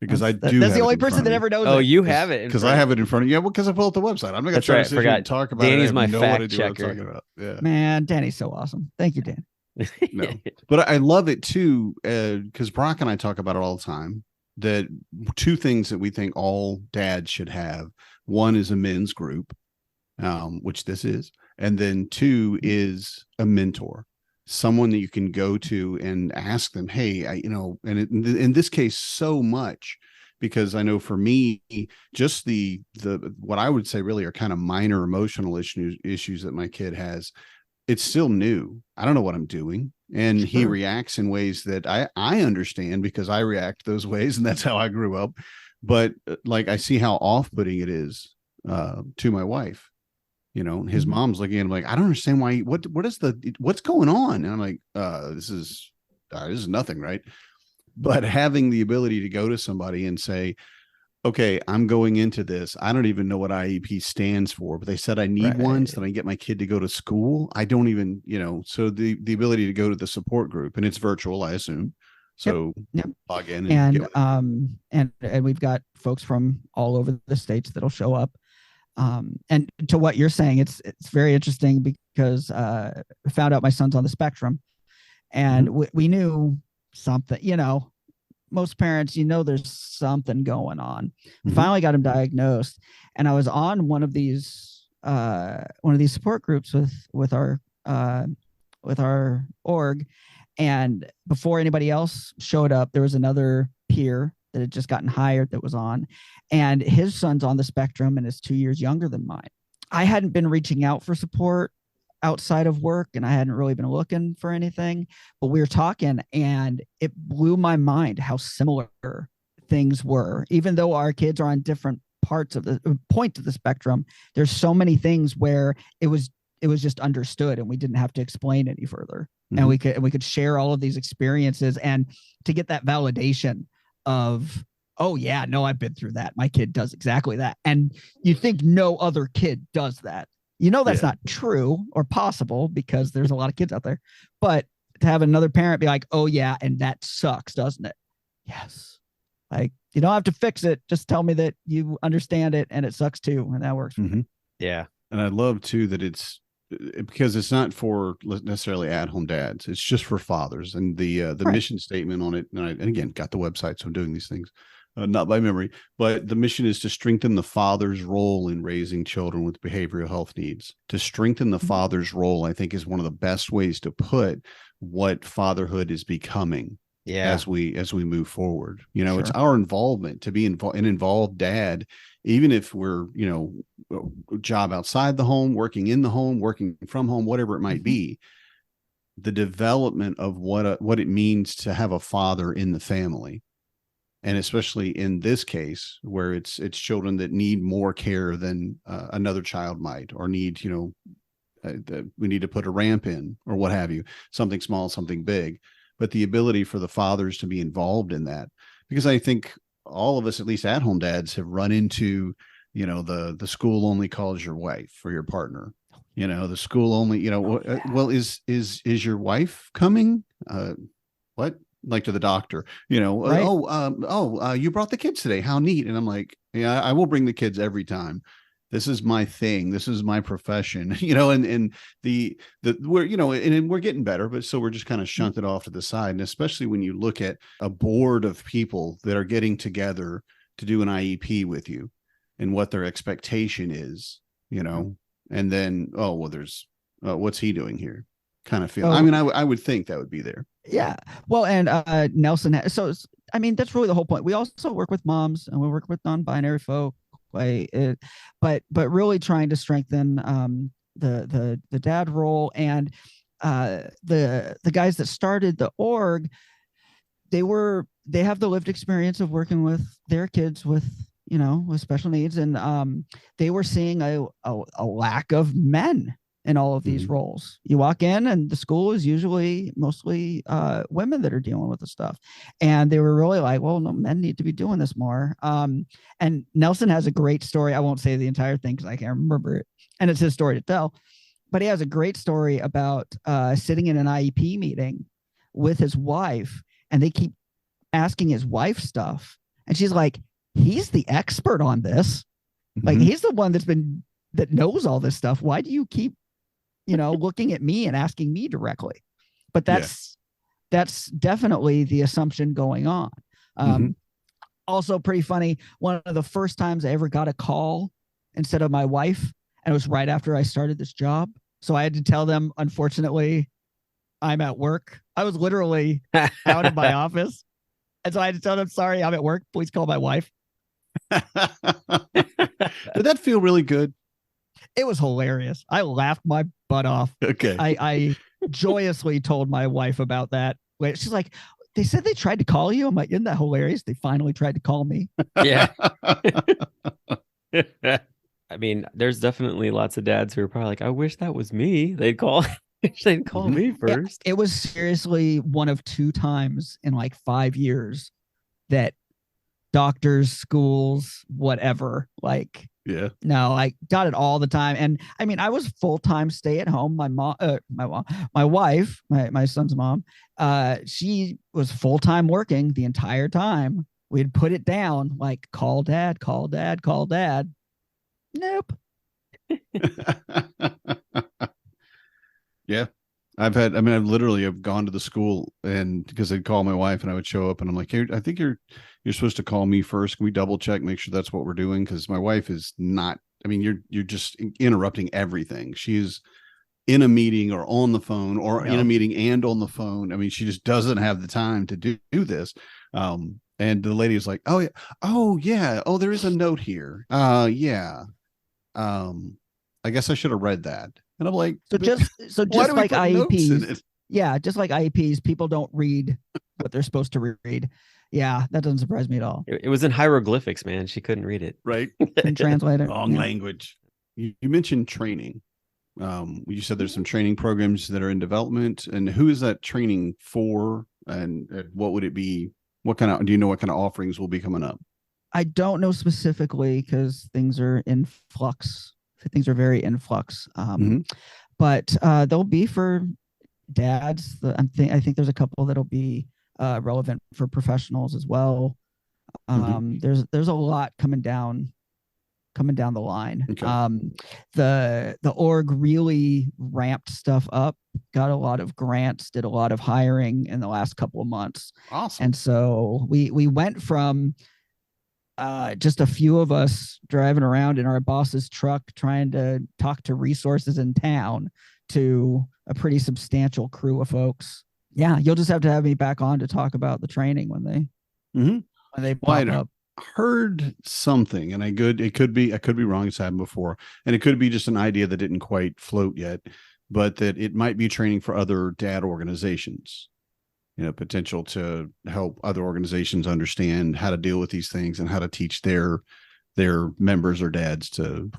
Because that's the only person that ever knows. Oh, you have it because I have it in front of you. Yeah, well, because I pulled up the website. I'm not going to try to sit here and talk about Danny's it. my no fact checker. Yeah, man, Danny's so awesome. Thank you, Dan. No, but I love it too, because Brock and I talk about it all the time. That two things that we think all dads should have. One is a men's group, which this is, and then two is a mentor, someone that you can go to and ask them, hey, and in this case, so much, because I know for me, just the what I would say really are kind of minor emotional issues that my kid has. It's still new. I don't know what I'm doing. And he reacts in ways that I understand because I react those ways, and that's how I grew up. But like, I see how off-putting it is to my wife. His mom's looking at him like, I don't understand why. What's going on? And I'm like, this is nothing, right? But having the ability to go to somebody and say, okay, I'm going into this. I don't even know what IEP stands for, but they said I need one so that I can get my kid to go to school. I don't even, so the ability to go to the support group, and it's virtual, I assume. So log in and we've got folks from all over the states that'll show up. And to what you're saying, it's very interesting because I found out my son's on the spectrum, and we knew something, most parents, there's something going on. Finally got him diagnosed, and I was on one of these support groups with our org, and before anybody else showed up, there was another peer that had just gotten hired that was on, and his son's on the spectrum and is 2 years younger than mine. I hadn't been reaching out for support outside of work and I hadn't really been looking for anything, but we were talking and it blew my mind how similar things were. Even though our kids are on different parts of the points of the spectrum, there's so many things where it was just understood and we didn't have to explain any further. And we could share all of these experiences and to get that validation of, oh yeah, no, I've been through that. My kid does exactly that. And you think no other kid does that. You know, that's not true or possible because there's a lot of kids out there, but to have another parent be like, oh yeah, and that sucks, doesn't it? Yes. Like, you don't have to fix it. Just tell me that you understand it and it sucks too. And that works for me. Yeah. And I love too that it's because it's not for necessarily at-home dads. It's just for fathers. And the mission statement on it, and again, got the website, so I'm doing these things not by memory, but the mission is to strengthen the father's role in raising children with behavioral health needs. To strengthen the father's role, I think, is one of the best ways to put what fatherhood is becoming. As we move forward, you know, it's our involvement to be an involved dad, even if we're, you know, job outside the home, working in the home, working from home, whatever it might be. The development of what it means to have a father in the family, and especially in this case where it's children that need more care than another child might, or need, you know, we need to put a ramp in or what have you, something small, something big. But the ability for the fathers to be involved in that, because I think all of us, at least at home dads, have run into, you know, the school only calls your wife or your partner, you know, the school only, you know, well, is your wife coming? What? Like to the doctor, you know, right. You brought the kids today. How neat. And I'm like, yeah, I will bring the kids every time. This is my thing. This is my profession, you know, and the we're, you know, and we're getting better, but so we're just kind of shunted off to the side. And especially when you look at a board of people that are getting together to do an IEP with you and what their expectation is, you know, and then, oh, well, there's, what's he doing here? Kind of feel. I mean, I would think that would be there. Yeah. Well, and Nelson, so I mean, that's really the whole point. We also work with moms and we work with non-binary folk. But really trying to strengthen the dad role, and the guys that started the org, they have the lived experience of working with their kids with, you know, with special needs, and they were seeing a lack of men in all of these roles. You walk in and the school is usually mostly women that are dealing with the stuff. And they were really like, well, no, men need to be doing this more. And Nelson has a great story. I won't say the entire thing because I can't remember it. And it's his story to tell. But he has a great story about sitting in an IEP meeting with his wife, and they keep asking his wife stuff. And she's like, he's the expert on this. Like, he's the one that knows all this stuff. Why do you keep, you know, looking at me and asking me directly? But that's definitely the assumption going on. Also pretty funny. One of the first times I ever got a call instead of my wife, and it was right after I started this job. So I had to tell them, unfortunately, I'm at work. I was literally out of my office. And so I had to tell them, sorry, I'm at work. Please call my wife. Did that feel really good? It was hilarious. I laughed my butt off. Okay. I joyously told my wife about that. She's like, they said they tried to call you. I'm like, isn't that hilarious? They finally tried to call me. Yeah. I mean, there's definitely lots of dads who are probably like, I wish that was me. They'd call me first. It was seriously one of 2 times in like 5 years that doctors, schools, whatever, like, no, I got it all the time. And I mean, I was full-time stay at home. My mom, my wife, my son's mom, she was full-time working the entire time. We'd put it down like, call dad, call dad, call dad. Nope. Yeah. I've literally have gone to the school, and because I'd call my wife and I would show up and I'm like, hey, I think you're supposed to call me first. Can we double check, make sure that's what we're doing? Because my wife is not, I mean, you're just interrupting everything. She's in a meeting or on the phone or in a meeting and on the phone. I mean, she just doesn't have the time to do this. And the lady was like, oh yeah. Oh, there is a note here. Yeah. I guess I should have read that. And I'm like, So why just do we like put notes in IEPs, it? yeah, just like IEPs, people don't read what they're supposed to read. Yeah, that doesn't surprise me at all. It was in hieroglyphics, man. She couldn't read it. Right? Couldn't translate it. Wrong Yeah. language. You mentioned training. You said there's some training programs that are in development, and who is that training for? And what would it be? What kind of, do you know what kind of offerings will be coming up? I don't know specifically because things are in flux. Things are very in flux. Mhm. But they'll be for dads. I think there's a couple that'll be relevant for professionals as well. There's a lot coming down the line. Okay. The org really ramped stuff up, got a lot of grants, did a lot of hiring in the last couple of months. Awesome. And so we went from just a few of us driving around in our boss's truck trying to talk to resources in town to a pretty substantial crew of folks. Yeah, you'll just have to have me back on to talk about the training when they pop up. Heard something, and I could be wrong. It's happened before, and it could be just an idea that didn't quite float yet, but that it might be training for other dad organizations. Potential to help other organizations understand how to deal with these things and how to teach their members or dads to,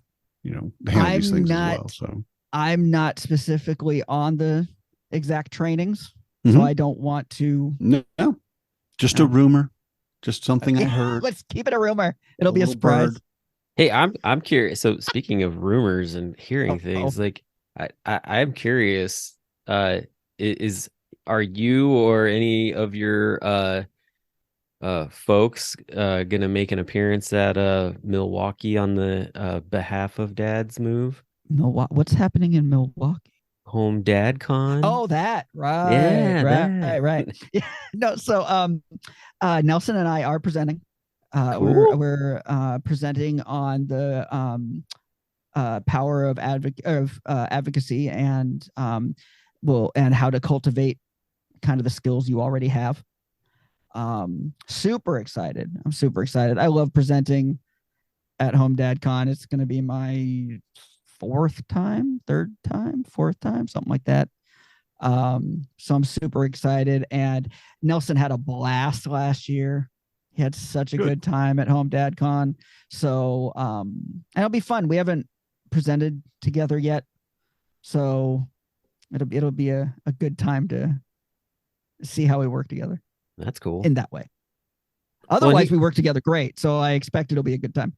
handle these things as well. So I'm not specifically on the exact trainings, so I don't want to. No, just a rumor. Just something I heard. Let's keep it a rumor. It'll be a surprise. Bird. Hey, I'm curious. So speaking of rumors and hearing things, like I'm curious, are you or any of your folks gonna make an appearance at Milwaukee on the behalf of Dads Move? Milwaukee. What's happening in Milwaukee? HomeDadCon. Oh, that right. Yeah, right. Yeah. No, so Nelson and I are presenting. Cool. We're presenting on the power of advocacy and and how to cultivate kind of the skills you already have. Super excited. I'm super excited. I love presenting at HomeDadCon. It's going to be my fourth time, something like that. So I'm super excited. And Nelson had a blast last year. He had such a good time at HomeDadCon. So it'll be fun. We haven't presented together yet. So it'll be a good time to see how we work together. That's cool. In that way. Otherwise, we work together great. So I expect it'll be a good time.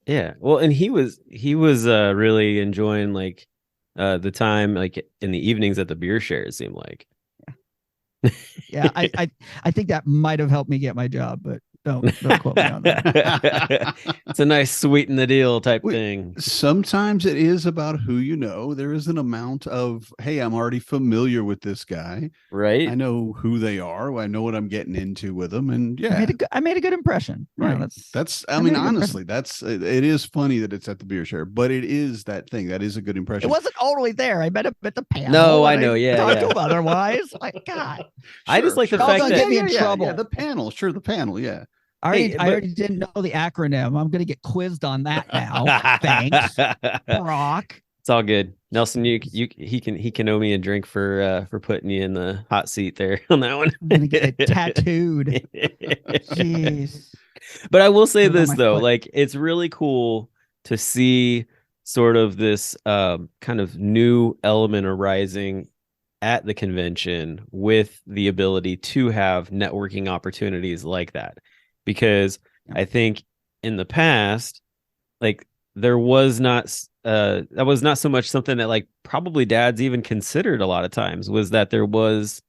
Yeah. Well, and he was really enjoying like the time like in the evenings at the beer share, it seemed like. Yeah, I think that might have helped me get my job, but don't quote me on that. It's a nice sweeten the deal type thing. Sometimes it is about who you know. There is an amount of, hey, I'm already familiar with this guy. Right. I know who they are. I know what I'm getting into with them. And yeah, I made a good impression. Right. Yeah, that's I mean, honestly, it is funny that it's at the beer share, but it is that thing. That is a good impression. It wasn't totally there. I met him at the panel. No, I know. Yeah. Talked to him otherwise. Like, God. I just like the fact that get me in trouble. Yeah, the panel. Sure. The panel. Yeah. I already didn't know the acronym. I'm going to get quizzed on that now. Thanks, Brock. It's all good, Nelson. He can owe me a drink for putting you in the hot seat there on that one. I'm gonna get it tattooed. Jeez. But I will say this though, like it's really cool to see sort of this kind of new element arising at the convention with the ability to have networking opportunities like that. Because I think in the past, like there was not that was not so much something that like probably dads even considered a lot of times, was that there was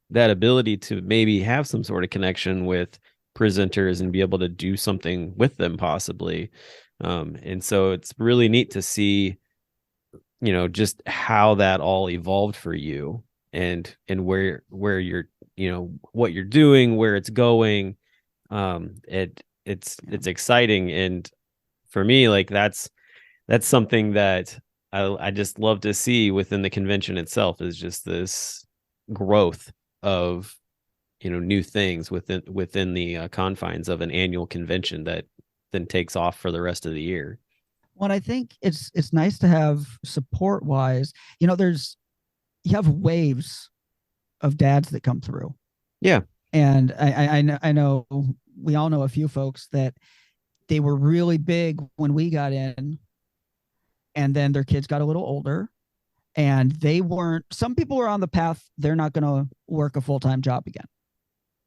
that ability to maybe have some sort of connection with presenters and be able to do something with them possibly. And so it's really neat to see, just how that all evolved for you and where you're, what you're doing, where it's going. It's exciting, and for me, like that's something that I just love to see within the convention itself, is just this growth of new things within the confines of an annual convention that then takes off for the rest of the year. Well, I think it's nice to have support wise. You have waves of dads that come through. Yeah. And I know we all know a few folks that they were really big when we got in, and then their kids got a little older, and they weren't. Some people were on the path; they're not going to work a full-time job again.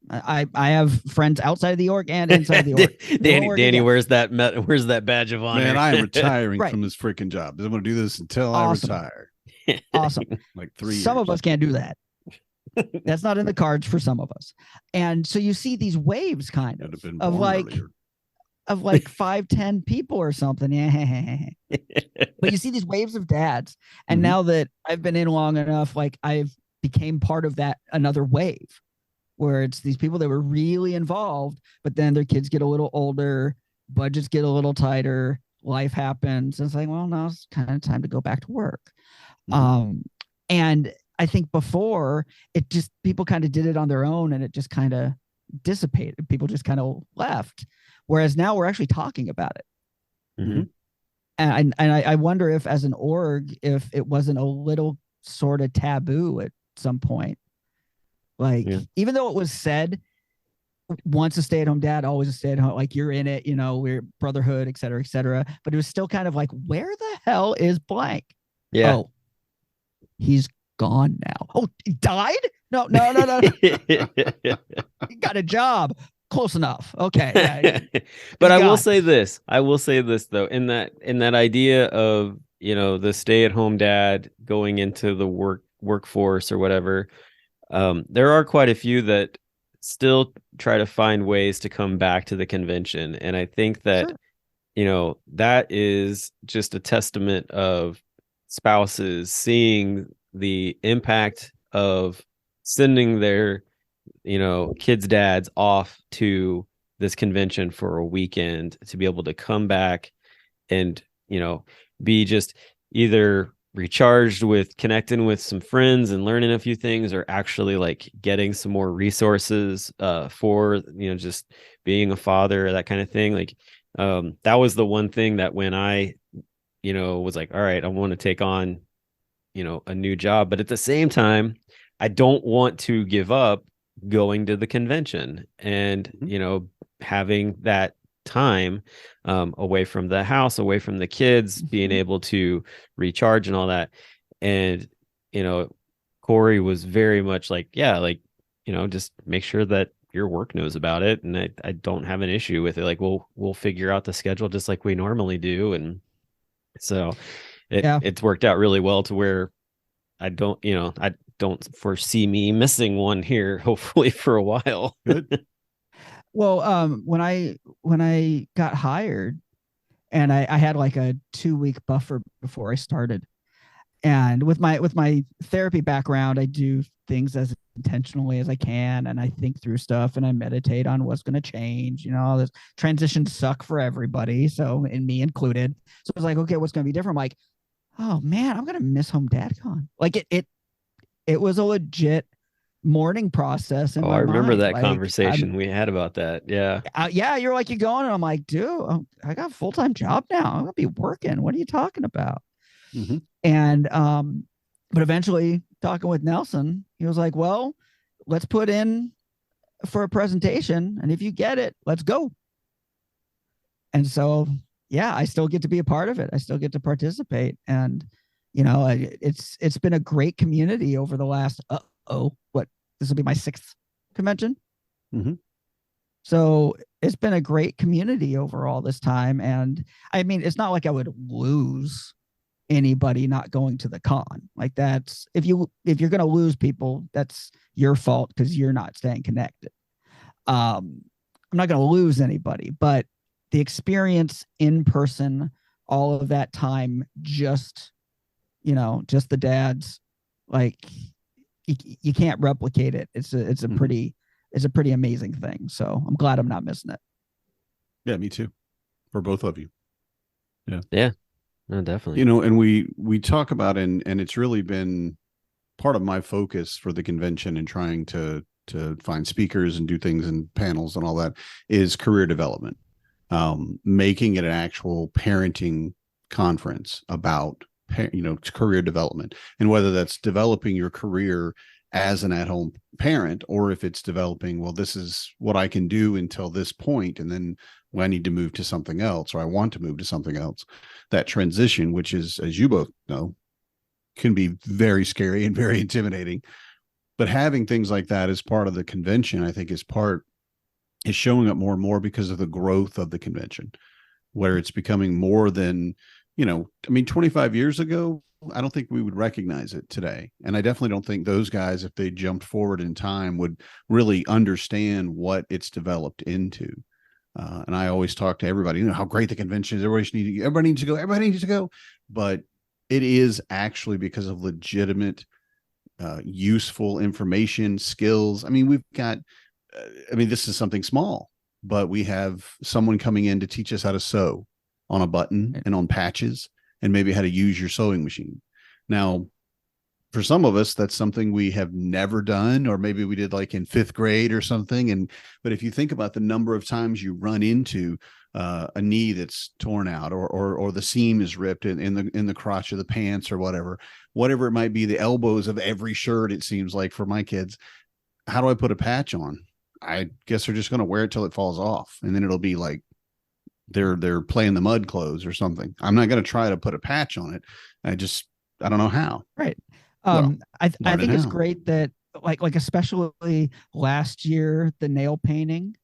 I have friends outside of the org and inside of the org. Danny, where's that badge of honor? Man, I am retiring Right. from this freaking job. I'm going to do this until Awesome. I retire. Awesome. Like 3 years. Some of us can't do that. That's not in the cards for some of us. And so you see these waves kind of like earlier. of like 5-10 people or something. But you see these waves of dads. And now that I've been in long enough, like I've became part of that another wave where it's these people that were really involved, but then their kids get a little older, budgets get a little tighter, life happens. And it's like, well, now it's kind of time to go back to work. And I think before it just people kind of did it on their own and it just kind of dissipated. People just kind of left. Whereas now we're actually talking about it. And I wonder if as an org, if it wasn't a little sort of taboo at some point. Like, even though it was said once a stay-at-home dad, always a stay-at-home, like you're in it, we're brotherhood, et cetera, et cetera. But it was still kind of like, where the hell is blank? Yeah. Oh, he's gone now. Oh, he died? No. He got a job. Close enough. Okay. Yeah. But I will say this though, in that idea of, the stay-at-home dad going into the workforce or whatever, there are quite a few that still try to find ways to come back to the convention. And I think that, that is just a testament of spouses seeing the impact of sending their, kids' dads off to this convention for a weekend to be able to come back and, be just either recharged with connecting with some friends and learning a few things, or actually like getting some more resources for just being a father, that kind of thing. Like that was the one thing that when I was like, all right, I want to take on a new job, but at the same time I don't want to give up going to the convention and having that time away from the house, away from the kids, being able to recharge and all that. And Corey was very much like, just make sure that your work knows about it, and I don't have an issue with it. Like we'll figure out the schedule just like we normally do. And so it's worked out really well to where I don't foresee me missing one here, hopefully for a while. Good. Well, when I got hired, and I had like a 2-week buffer before I started, and with my therapy background, I do things as intentionally as I can, and I think through stuff, and I meditate on what's going to change. This transitions suck for everybody, so and me included. So I was like, okay, what's going to be different? I'm like, oh man, I'm going to miss HomeDadCon. Like it was a legit mourning process. I remember that conversation we had about that. Yeah. You're like, you going? And I'm like, dude, I got a full-time job now. I'm gonna be working. What are you talking about? And but eventually talking with Nelson, he was like, well, let's put in for a presentation, and if you get it, let's go. And so I still get to be a part of it. I still get to participate. And it's been a great community over the last this will be my 6th convention. So it's been a great community over all this time. And I mean, it's not like I would lose anybody not going to the con. Like that's if you're going to lose people, that's your fault because you're not staying connected. I'm not going to lose anybody, but the experience in person, all of that time, just the dads, like you can't replicate it. It's a pretty amazing thing. So I'm glad I'm not missing it. Yeah, me too. For both of you. Yeah. No, definitely. And we talk about and it's really been part of my focus for the convention and trying to find speakers and do things and panels and all that is career development. Making it an actual parenting conference about, career development, and whether that's developing your career as an at-home parent, or if it's developing, well, this is what I can do until this point, and then when I need to move to something else, or I want to move to something else. That transition, which is, as you both know, can be very scary and very intimidating. But having things like that as part of the convention, I think is showing up more and more because of the growth of the convention, where it's becoming more than, 25 years ago, I don't think we would recognize it today. And I definitely don't think those guys, if they jumped forward in time, would really understand what it's developed into. And I always talk to everybody, how great the convention is. Everybody needs to go. Everybody needs to go. But it is actually because of legitimate, useful information, skills. I mean, we've got, this is something small, but we have someone coming in to teach us how to sew on a button and on patches, and maybe how to use your sewing machine. Now, for some of us, that's something we have never done, or maybe we did like in 5th grade or something. But if you think about the number of times you run into a knee that's torn out, or the seam is ripped in the crotch of the pants, or whatever it might be, the elbows of every shirt, it seems like for my kids, how do I put a patch on? I guess they're just going to wear it till it falls off, and then it'll be like they're playing the mud clothes or something. I'm not going to try to put a patch on it. I don't know how. Right. I think it's great that like especially last year, the nail painting.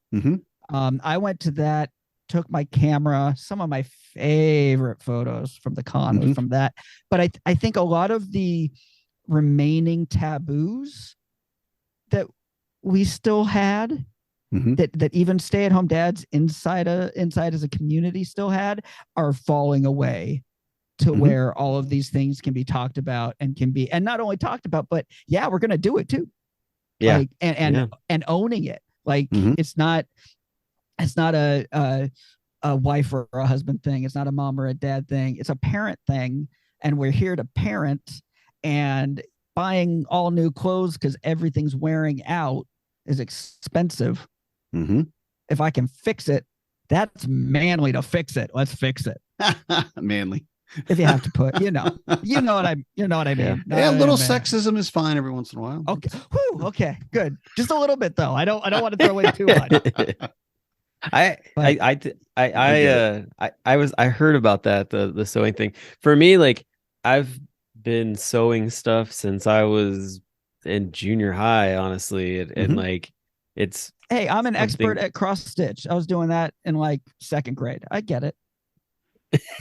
I went to that, took my camera, some of my favorite photos from the con was from that. But I think a lot of the remaining taboos that we still had, that even stay-at-home dads inside as a community still had, are falling away to where all of these things can be talked about, and not only talked about, but we're going to do it too. Yeah. Like, and owning it. Like it's not a wife or a husband thing. It's not a mom or a dad thing. It's a parent thing. And we're here to parent, and buying all new clothes because everything's wearing out is expensive. If I can fix it, that's manly to fix it. Let's fix it. Manly. If you have to put, what I mean. Yeah, a little sexism is fine every once in a while. Okay. Whew, okay, good. Just a little bit though. I don't want to throw away too much. I heard about that, the sewing thing. For me, like, I've been sewing stuff since I was in junior high, honestly. And like, it's, hey, I'm an expert at cross stitch. I was doing that in like 2nd grade. I get it.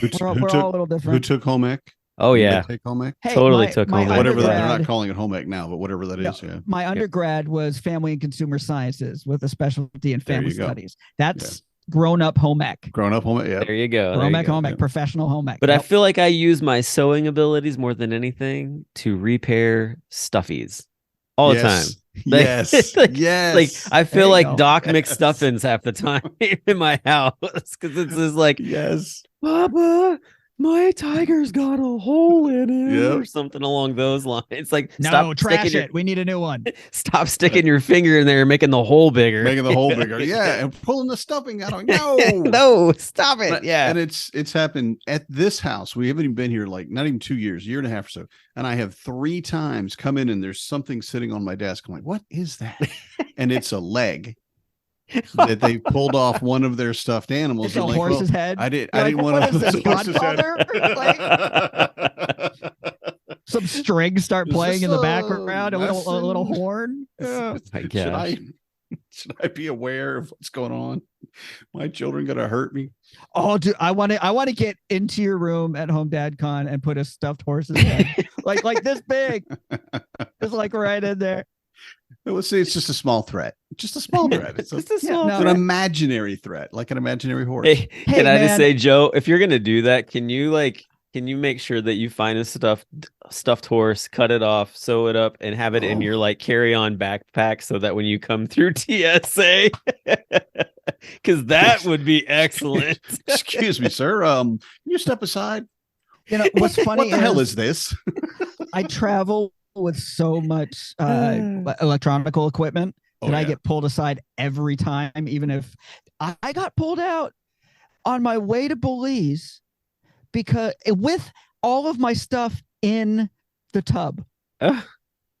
We're all a little different. Who took home ec? Oh yeah, take home ec. Hey, totally took home ec. Whatever that, they're not calling it home ec now, but whatever that is. Yeah. My undergrad was family and consumer sciences with a specialty in family studies. That's grown up home ec. Grown up home ec. Yeah. There you go. Home ec, professional home ec. But I feel like I use my sewing abilities more than anything to repair stuffies all the time. Like, yes. Yes. Like, I feel like Doc McStuffins half the time in my house, because it's just like, yes, Papa, my tiger's got a hole in it, or something along those lines. Like, no, trash it. We need a new one. Stop sticking your finger in there and making the hole bigger. Yeah, and pulling the stuffing out. No, no, stop it. And it's happened at this house. We haven't even been here like not even 2 years, year and a half or so. And I have 3 times come in and there's something sitting on my desk. I'm like, what is that? And it's a leg that they pulled off one of their stuffed animals. It's a horse's head. I didn't want to. Godfather? Some strings start playing in the background. A little horn. Yeah. Should I be aware of what's going on? My children gonna hurt me? Oh, dude, I want to get into your room at HomeDadCon and put a stuffed horse's head like this big, just like right in there. Let's say it's just a small threat. Just a small threat. It's an imaginary threat, like an imaginary horse. Hey, can I just say, Joe, if you're gonna do that, can you make sure that you find a stuffed horse, cut it off, sew it up, and have it in your like carry-on backpack, so that when you come through TSA, because that would be excellent. Excuse me, sir. Can you step aside? What's funny? What the hell is this? I travel with so much electronical equipment that I get pulled aside every time, even if I got pulled out on my way to Belize because with all of my stuff in the tub,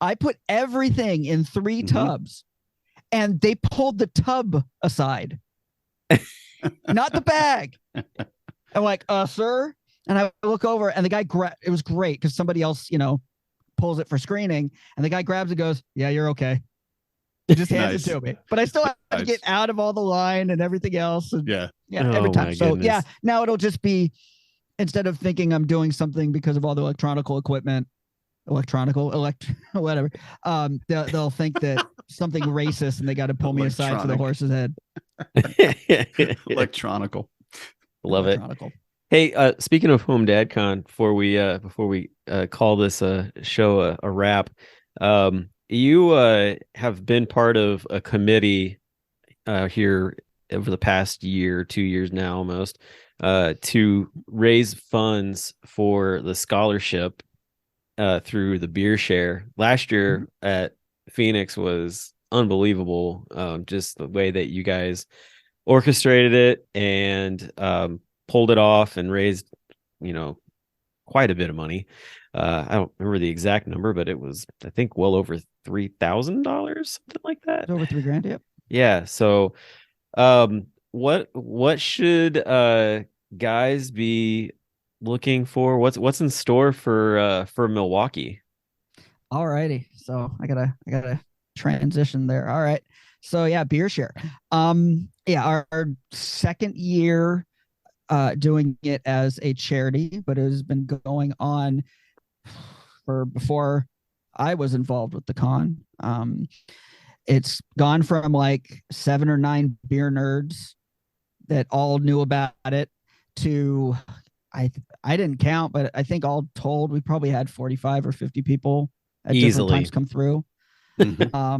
I put everything in 3 tubs, and they pulled the tub aside, not the bag. I'm like, sir. And I look over, and the guy it was great because somebody else, pulls it for screening, and the guy grabs it, goes, "Yeah, you're okay." He just hands it to me, but I still have to get out of all the line and everything else. And every time. So goodness. now it'll just be, instead of thinking I'm doing something because of all the whatever, they'll think that something racist, and they got to pull me aside for the horse's head. Electronical. Love it. Hey, speaking of HomeDadCon, before we call this show a wrap, you have been part of a committee here over the past year, 2 years now almost, to raise funds for the scholarship through the beer share. Last year at Phoenix was unbelievable. Just the way that you guys orchestrated it and pulled it off and raised, quite a bit of money. I don't remember the exact number, but it was, I think, well over $3,000, something like that. It's over $3,000. Yep. Yeah. So, what should guys be looking for? What's in store for Milwaukee? All righty. So I gotta transition there. All right. So yeah, beer share. Our second year doing it as a charity, but it has been going on for before I was involved with the con. It's gone from like 7 or 9 beer nerds that all knew about it to I didn't count, but I think all told we probably had 45 or 50 people at different times come through.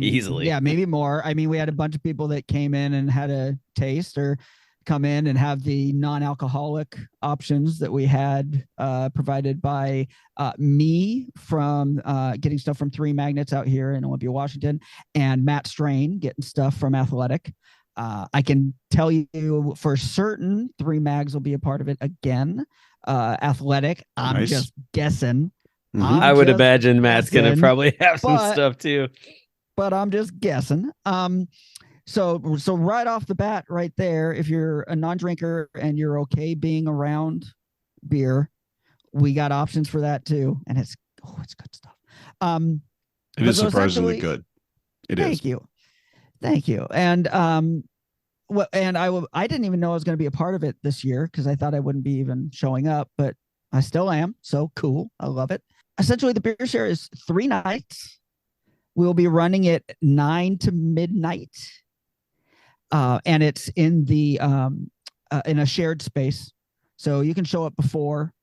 Easily. Yeah, maybe more. I mean, we had a bunch of people that came in and had a taste, or come in and have the non-alcoholic options that we had provided by me from getting stuff from 3 Magnets out here in Olympia, Washington, and Matt Strain getting stuff from Athletic. I can tell you for certain 3 Mags will be a part of it again. Athletic, I'm just guessing. I would imagine Matt's going to probably have some stuff too. But I'm just guessing. So right off the bat, right there, if you're a non-drinker and you're okay being around beer, we got options for that too, and it's good stuff. It is surprisingly good. Thank you. And I didn't even know I was going to be a part of it this year because I thought I wouldn't be even showing up, but I still am. So cool. I love it. Essentially, the beer share is 3 nights. We'll be running it 9 to midnight. And it's in in a shared space. So you can show up before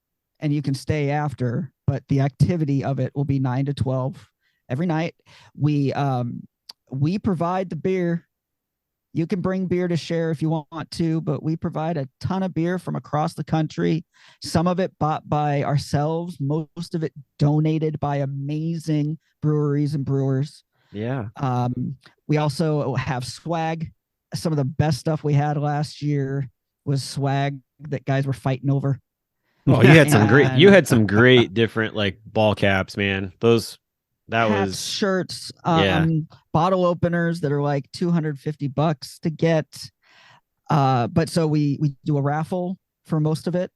and you can stay after, but the activity of it will be 9 to 12 every night. We provide the beer. You can bring beer to share if you want to, but we provide a ton of beer from across the country. Some of it bought by ourselves, most of it donated by amazing breweries and brewers. Yeah. We also have swag. Some of the best stuff we had last year was swag that guys were fighting over. Oh, you had some great different like ball caps, man. That hats, was shirts, bottle openers that are like $250 to get. But so we do a raffle for most of it.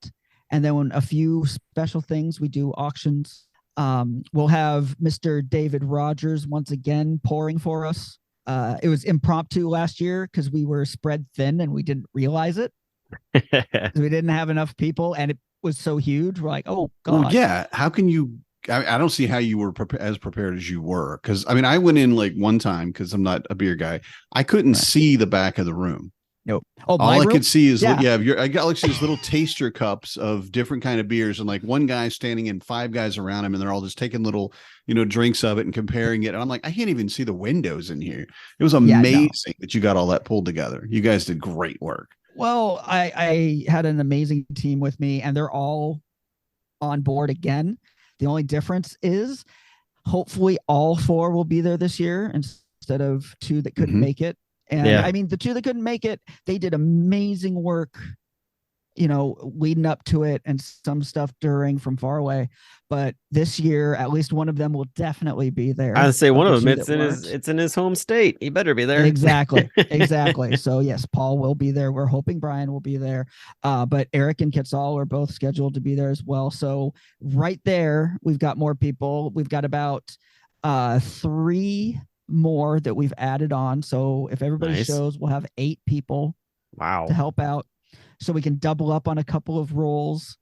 And then when a few special things, we do auctions. We'll have Mr. David Rogers once again pouring for us. It was impromptu last year because we were spread thin and we didn't realize it. We didn't have enough people and it was so huge. We're like, oh God. Well, yeah. How can you? I don't see how you were as prepared as you were. Because I mean, I went in like one time because I'm not a beer guy. I couldn't see the back of the room. Nope. All I could see is I got like these little taster cups of different kind of beers, and like one guy standing and 5 guys around him, and they're all just taking little, drinks of it and comparing it. And I'm like, I can't even see the windows in here. It was amazing that you got all that pulled together. You guys did great work. Well, I had an amazing team with me, and they're all on board again. The only difference is hopefully all 4 will be there this year instead of 2 that couldn't make it. And I mean, the 2 that couldn't make it, they did amazing work leading up to it and some stuff during from far away. But this year, at least one of them will definitely be there. I'd say of one the of them, two it's that in weren't. his home state. He better be there. Exactly. Exactly. So yes, Paul will be there. We're hoping Brian will be there. But Eric and Quetzal are both scheduled to be there as well. So right there, we've got more people. We've got about 3 more that we've added on. So if everybody Nice. shows, we'll have 8 people to Wow. help out. So we can double up on a couple of roles.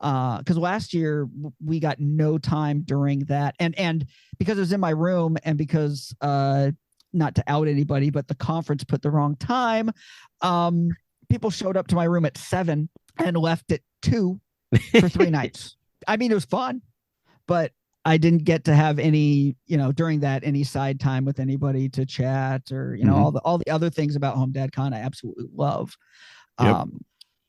Because last year we got no time during that, and because it was in my room, and because not to out anybody, but the conference put the wrong time. People showed up to my room at 7 and left at 2 for 3 nights. I mean, it was fun, but I didn't get to have any, during that, any side time with anybody to chat or, all the other things about HomeDadCon I absolutely love. Yep.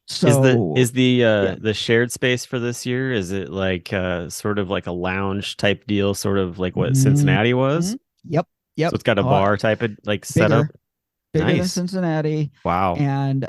So is the shared space for this year, is it like sort of like a lounge type deal, sort of like what Cincinnati was? Yep. So it's got a bar type of like setup. Bigger than Nice. Cincinnati. Wow. And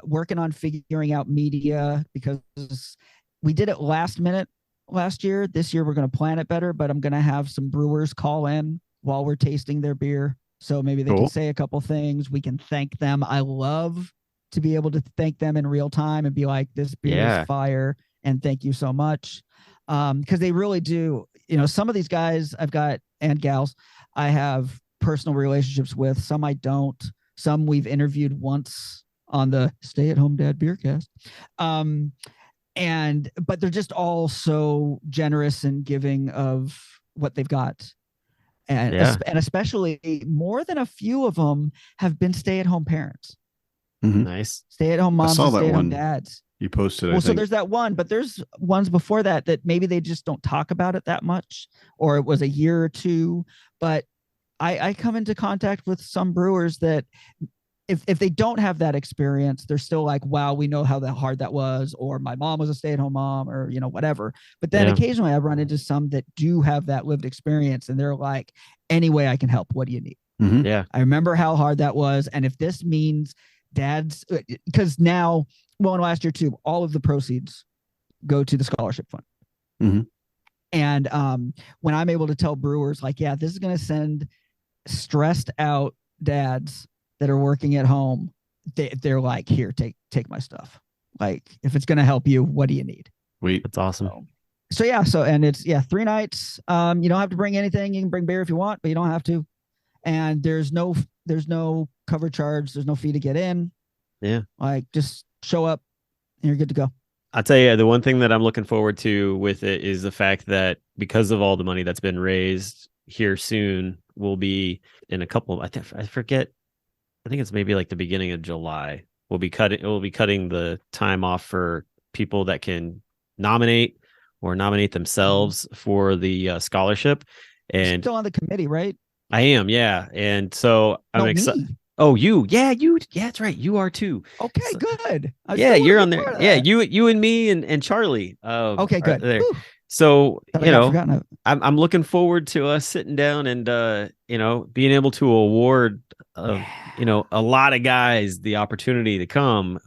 working on figuring out media, because we did it last minute last year. This year we're going to plan it better, but I'm going to have some brewers call in while we're tasting their beer. So maybe they can say a couple things. We can thank them. I love to be able to thank them in real time and be like, this beer is fire and thank you so much. Because they really do, some of these guys I've got, and gals, I have personal relationships with. Some I don't. Some we've interviewed once on the Stay at Home Dad Beercast. But they're just all so generous and giving of what they've got. And especially more than a few of them have been stay-at-home parents. Mm-hmm. Nice. Stay-at-home moms and stay-at-home dads. You posted. Well, so there's that one, but there's ones before that maybe they just don't talk about it that much, or it was a year or two. But I come into contact with some brewers that if they don't have that experience, they're still like, wow, we know how hard that was, or my mom was a stay-at-home mom, or whatever. But then occasionally I run into some that do have that lived experience, and they're like, any way I can help, what do you need? Mm-hmm. Yeah. I remember how hard that was. And if this means dads, because now, well, in last year too, all of the proceeds go to the scholarship fund. Mm-hmm. And when I'm able to tell brewers like, yeah, this is going to send stressed out dads that are working at home, they're like, here, take my stuff. Like, if it's going to help you, what do you need? Wait, that's awesome. And it's 3 nights. You don't have to bring anything. You can bring beer if you want, but you don't have to. And there's no cover charge. There's no fee to get in. Yeah. Like, just show up and you're good to go. I'll tell you, the one thing that I'm looking forward to with it is the fact that because of all the money that's been raised here soon, we'll be in a couple, I think it's maybe like the beginning of July. We'll be cutting the time off for people that can nominate themselves for the scholarship. And you're still on the committee, right? I am, yeah. And so I'm excited. Oh, you, that's right. You are too. Okay, so, good. You're on there. Yeah, you and me and Charlie. Okay, good. There. So I'm looking forward to us sitting down and being able to award a lot of guys the opportunity to come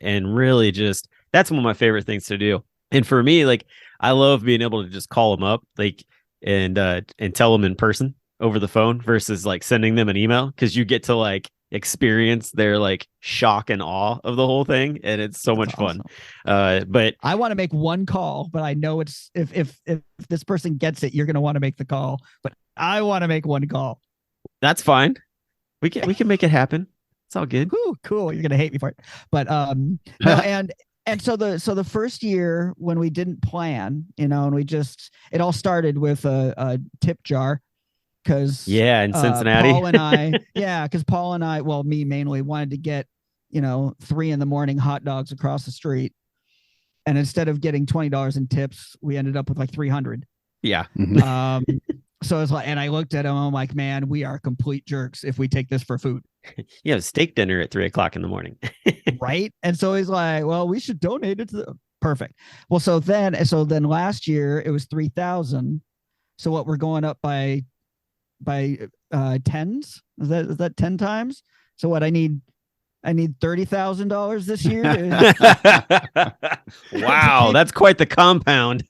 and really just, that's one of my favorite things to do. And for me, like, I love being able to just call them up, like, and tell them in person over the phone versus like sending them an email, because you get to like experience their like shock and awe of the whole thing, and it's so much fun. But I want to make one call, but I know it's if this person gets it, you're going to want to make the call, but I want to make one call. That's fine. We can make it happen. It's all good. Ooh, cool. You're going to hate me for it. But no, and so the first year when we didn't plan, and it all started with a tip jar. Because in Cincinnati, Paul and I, well, me mainly, wanted to get 3 a.m. hot dogs across the street, and instead of getting $20 in tips, we ended up with like 300. Yeah. So it's like, and I looked at him, I'm like, man, we are complete jerks if we take this for food. Steak dinner at 3:00 in the morning. Right. And so he's like, well, we should donate it to the perfect. Well, so then last year it was 3,000. So what, we're going up by tens? Is that 10 times? So what, I need I need $30,000 this year. Wow, that's quite the compound.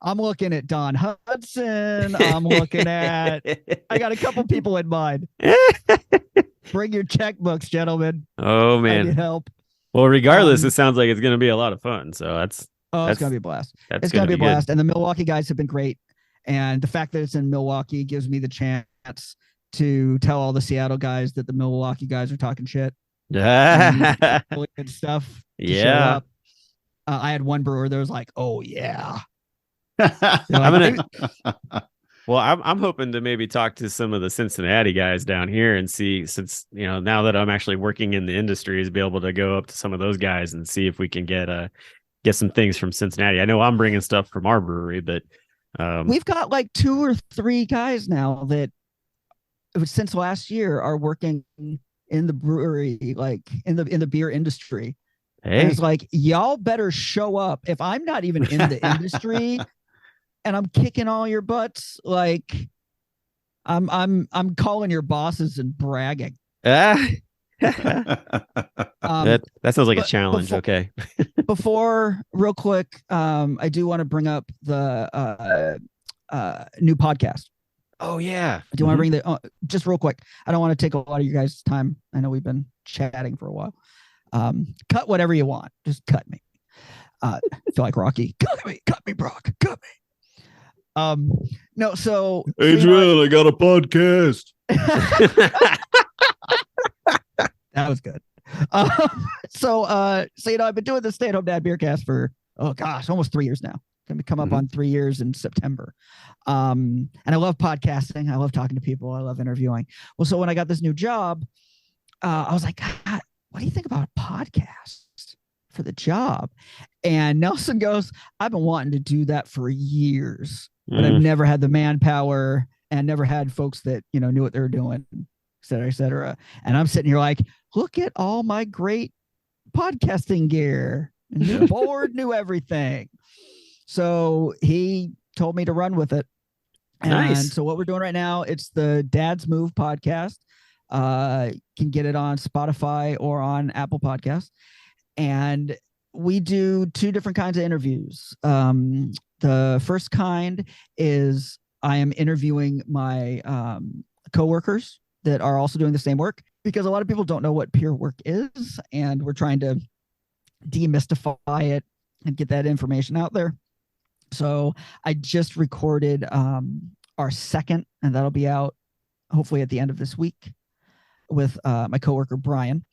I'm looking at Don Hudson. I'm looking at, I got a couple people in mind. Bring your checkbooks, gentlemen. Oh, I man. need help. Well, regardless, it sounds like it's going to be a lot of fun. So it's going to be a blast. It's going to be a blast. And the Milwaukee guys have been great. And the fact that it's in Milwaukee gives me the chance to tell all the Seattle guys that the Milwaukee guys are talking shit. Really good stuff. Yeah. I had one brewer that was like, "Oh yeah." I'm hoping to maybe talk to some of the Cincinnati guys down here and see, since now that I'm actually working in the industry, is be able to go up to some of those guys and see if we can get some things from Cincinnati. I know I'm bringing stuff from our brewery, but we've got like 2 or 3 guys now that since last year are working in the brewery, like in the beer industry. Hey, and it's like, y'all better show up. If I'm not even in the industry and I'm kicking all your butts, like I'm calling your bosses and bragging. that sounds like a challenge. Okay. Before, real quick, I do want to bring up the new podcast. Oh yeah. I do want to bring just real quick. I don't want to take a lot of you guys' time. I know we've been chatting for a while. Cut whatever you want. Just cut me. I feel like Rocky. Cut me, Brock. Cut me. No, so Adrian, I got a podcast. That was good. So I've been doing the Stay at Home Dad Beercast for almost 3 years now. Gonna come up on 3 years in September. And I love podcasting. I love talking to people. I love interviewing. Well, so when I got this new job, I was like, God, what do you think about a podcast for the job? And Nelson goes, I've been wanting to do that for years, but I've never had the manpower and never had folks that, knew what they were doing, et cetera, et cetera. And I'm sitting here like, look at all my great podcasting gear. New board, knew everything. So he told me to run with it. Nice. And so what we're doing right now, it's the Dads M.O.V.E podcast. Can get it on Spotify or on Apple Podcasts. And we do 2 different kinds of interviews. The first kind is I am interviewing my coworkers that are also doing the same work, because a lot of people don't know what peer work is, and we're trying to demystify it and get that information out there. So I just recorded our second, and that'll be out hopefully at the end of this week, with my coworker Brian.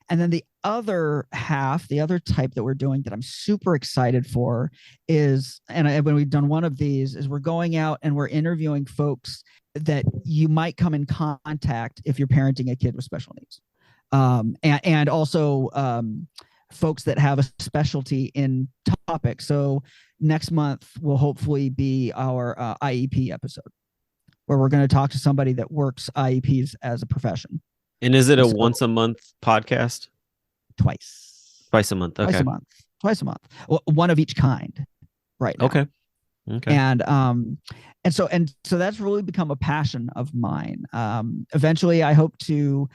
And then the other half, the other type that we're doing that I'm super excited for is, when we've done one of these, is we're going out and we're interviewing folks that you might come in contact if you're parenting a kid with special needs. And also folks that have a specialty in topics. So next month will hopefully be our IEP episode, where we're going to talk to somebody that works IEPs as a profession. And is it a once a month podcast? Twice a month. Okay. Twice a month. Well, one of each kind right now. Okay. And so that's really become a passion of mine. Eventually I hope to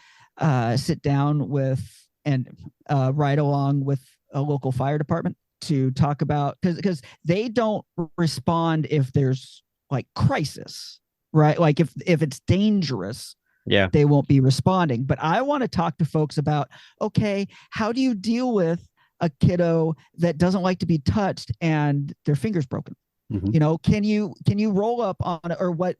sit down with and ride along with a local fire department to talk about, because they don't respond if there's like crisis, right? Like if it's dangerous, they won't be responding. But I want to talk to folks about, okay, how do you deal with a kiddo that doesn't like to be touched and their finger's broken? Can you roll up on, or what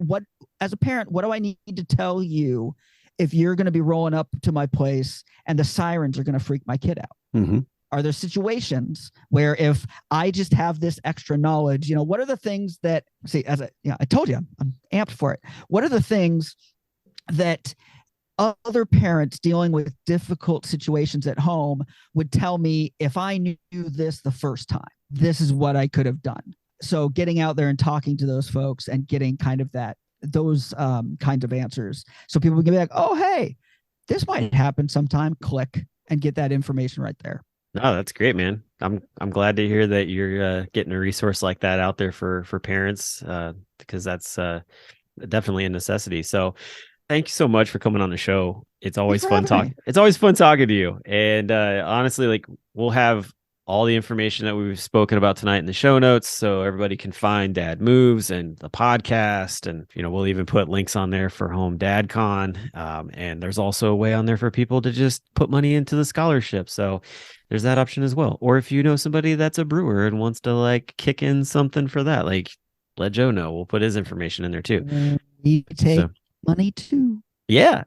as a parent, what do I need to tell you if you're going to be rolling up to my place and the sirens are going to freak my kid out? Are there situations where, if I just have this extra knowledge, what are the things that, I told you I'm amped for it. What are the things that other parents dealing with difficult situations at home would tell me if I knew this the first time? This is what I could have done. So getting out there and talking to those folks and getting kind of those kinds of answers, so people can be like, oh, hey, this might happen sometime, click, and get that information right there. No, that's great, man. I'm glad to hear that you're getting a resource like that out there for parents, because that's definitely a necessity. So Thank you so much for coming on the show. It's always for fun having talking. me. It's always fun talking to you. And honestly, like we'll have all the information that we've spoken about tonight in the show notes, so everybody can find Dad Moves and the podcast. And we'll even put links on there for HomeDadCon. And there's also a way on there for people to just put money into the scholarship. So there's that option as well. Or if you know somebody that's a brewer and wants to like kick in something for that, like let Joe know. We'll put his information in there too. We take So money too. yeah.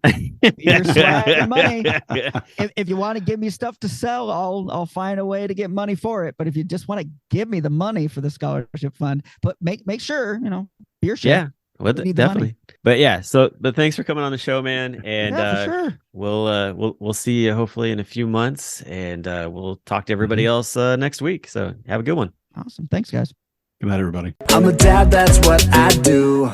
Your swag and money. If you want to give me stuff to sell, I'll find a way to get money for it. But if you just want to give me the money for the scholarship fund, but make sure, beer shit. Yeah. Well, We need the definitely. money. But yeah, but thanks for coming on the show, man. And Yeah, for sure. we'll see you hopefully in a few months, and we'll talk to everybody else next week. So have a good one. Awesome. Thanks, guys. Good night, everybody. I'm a dad, that's what I do.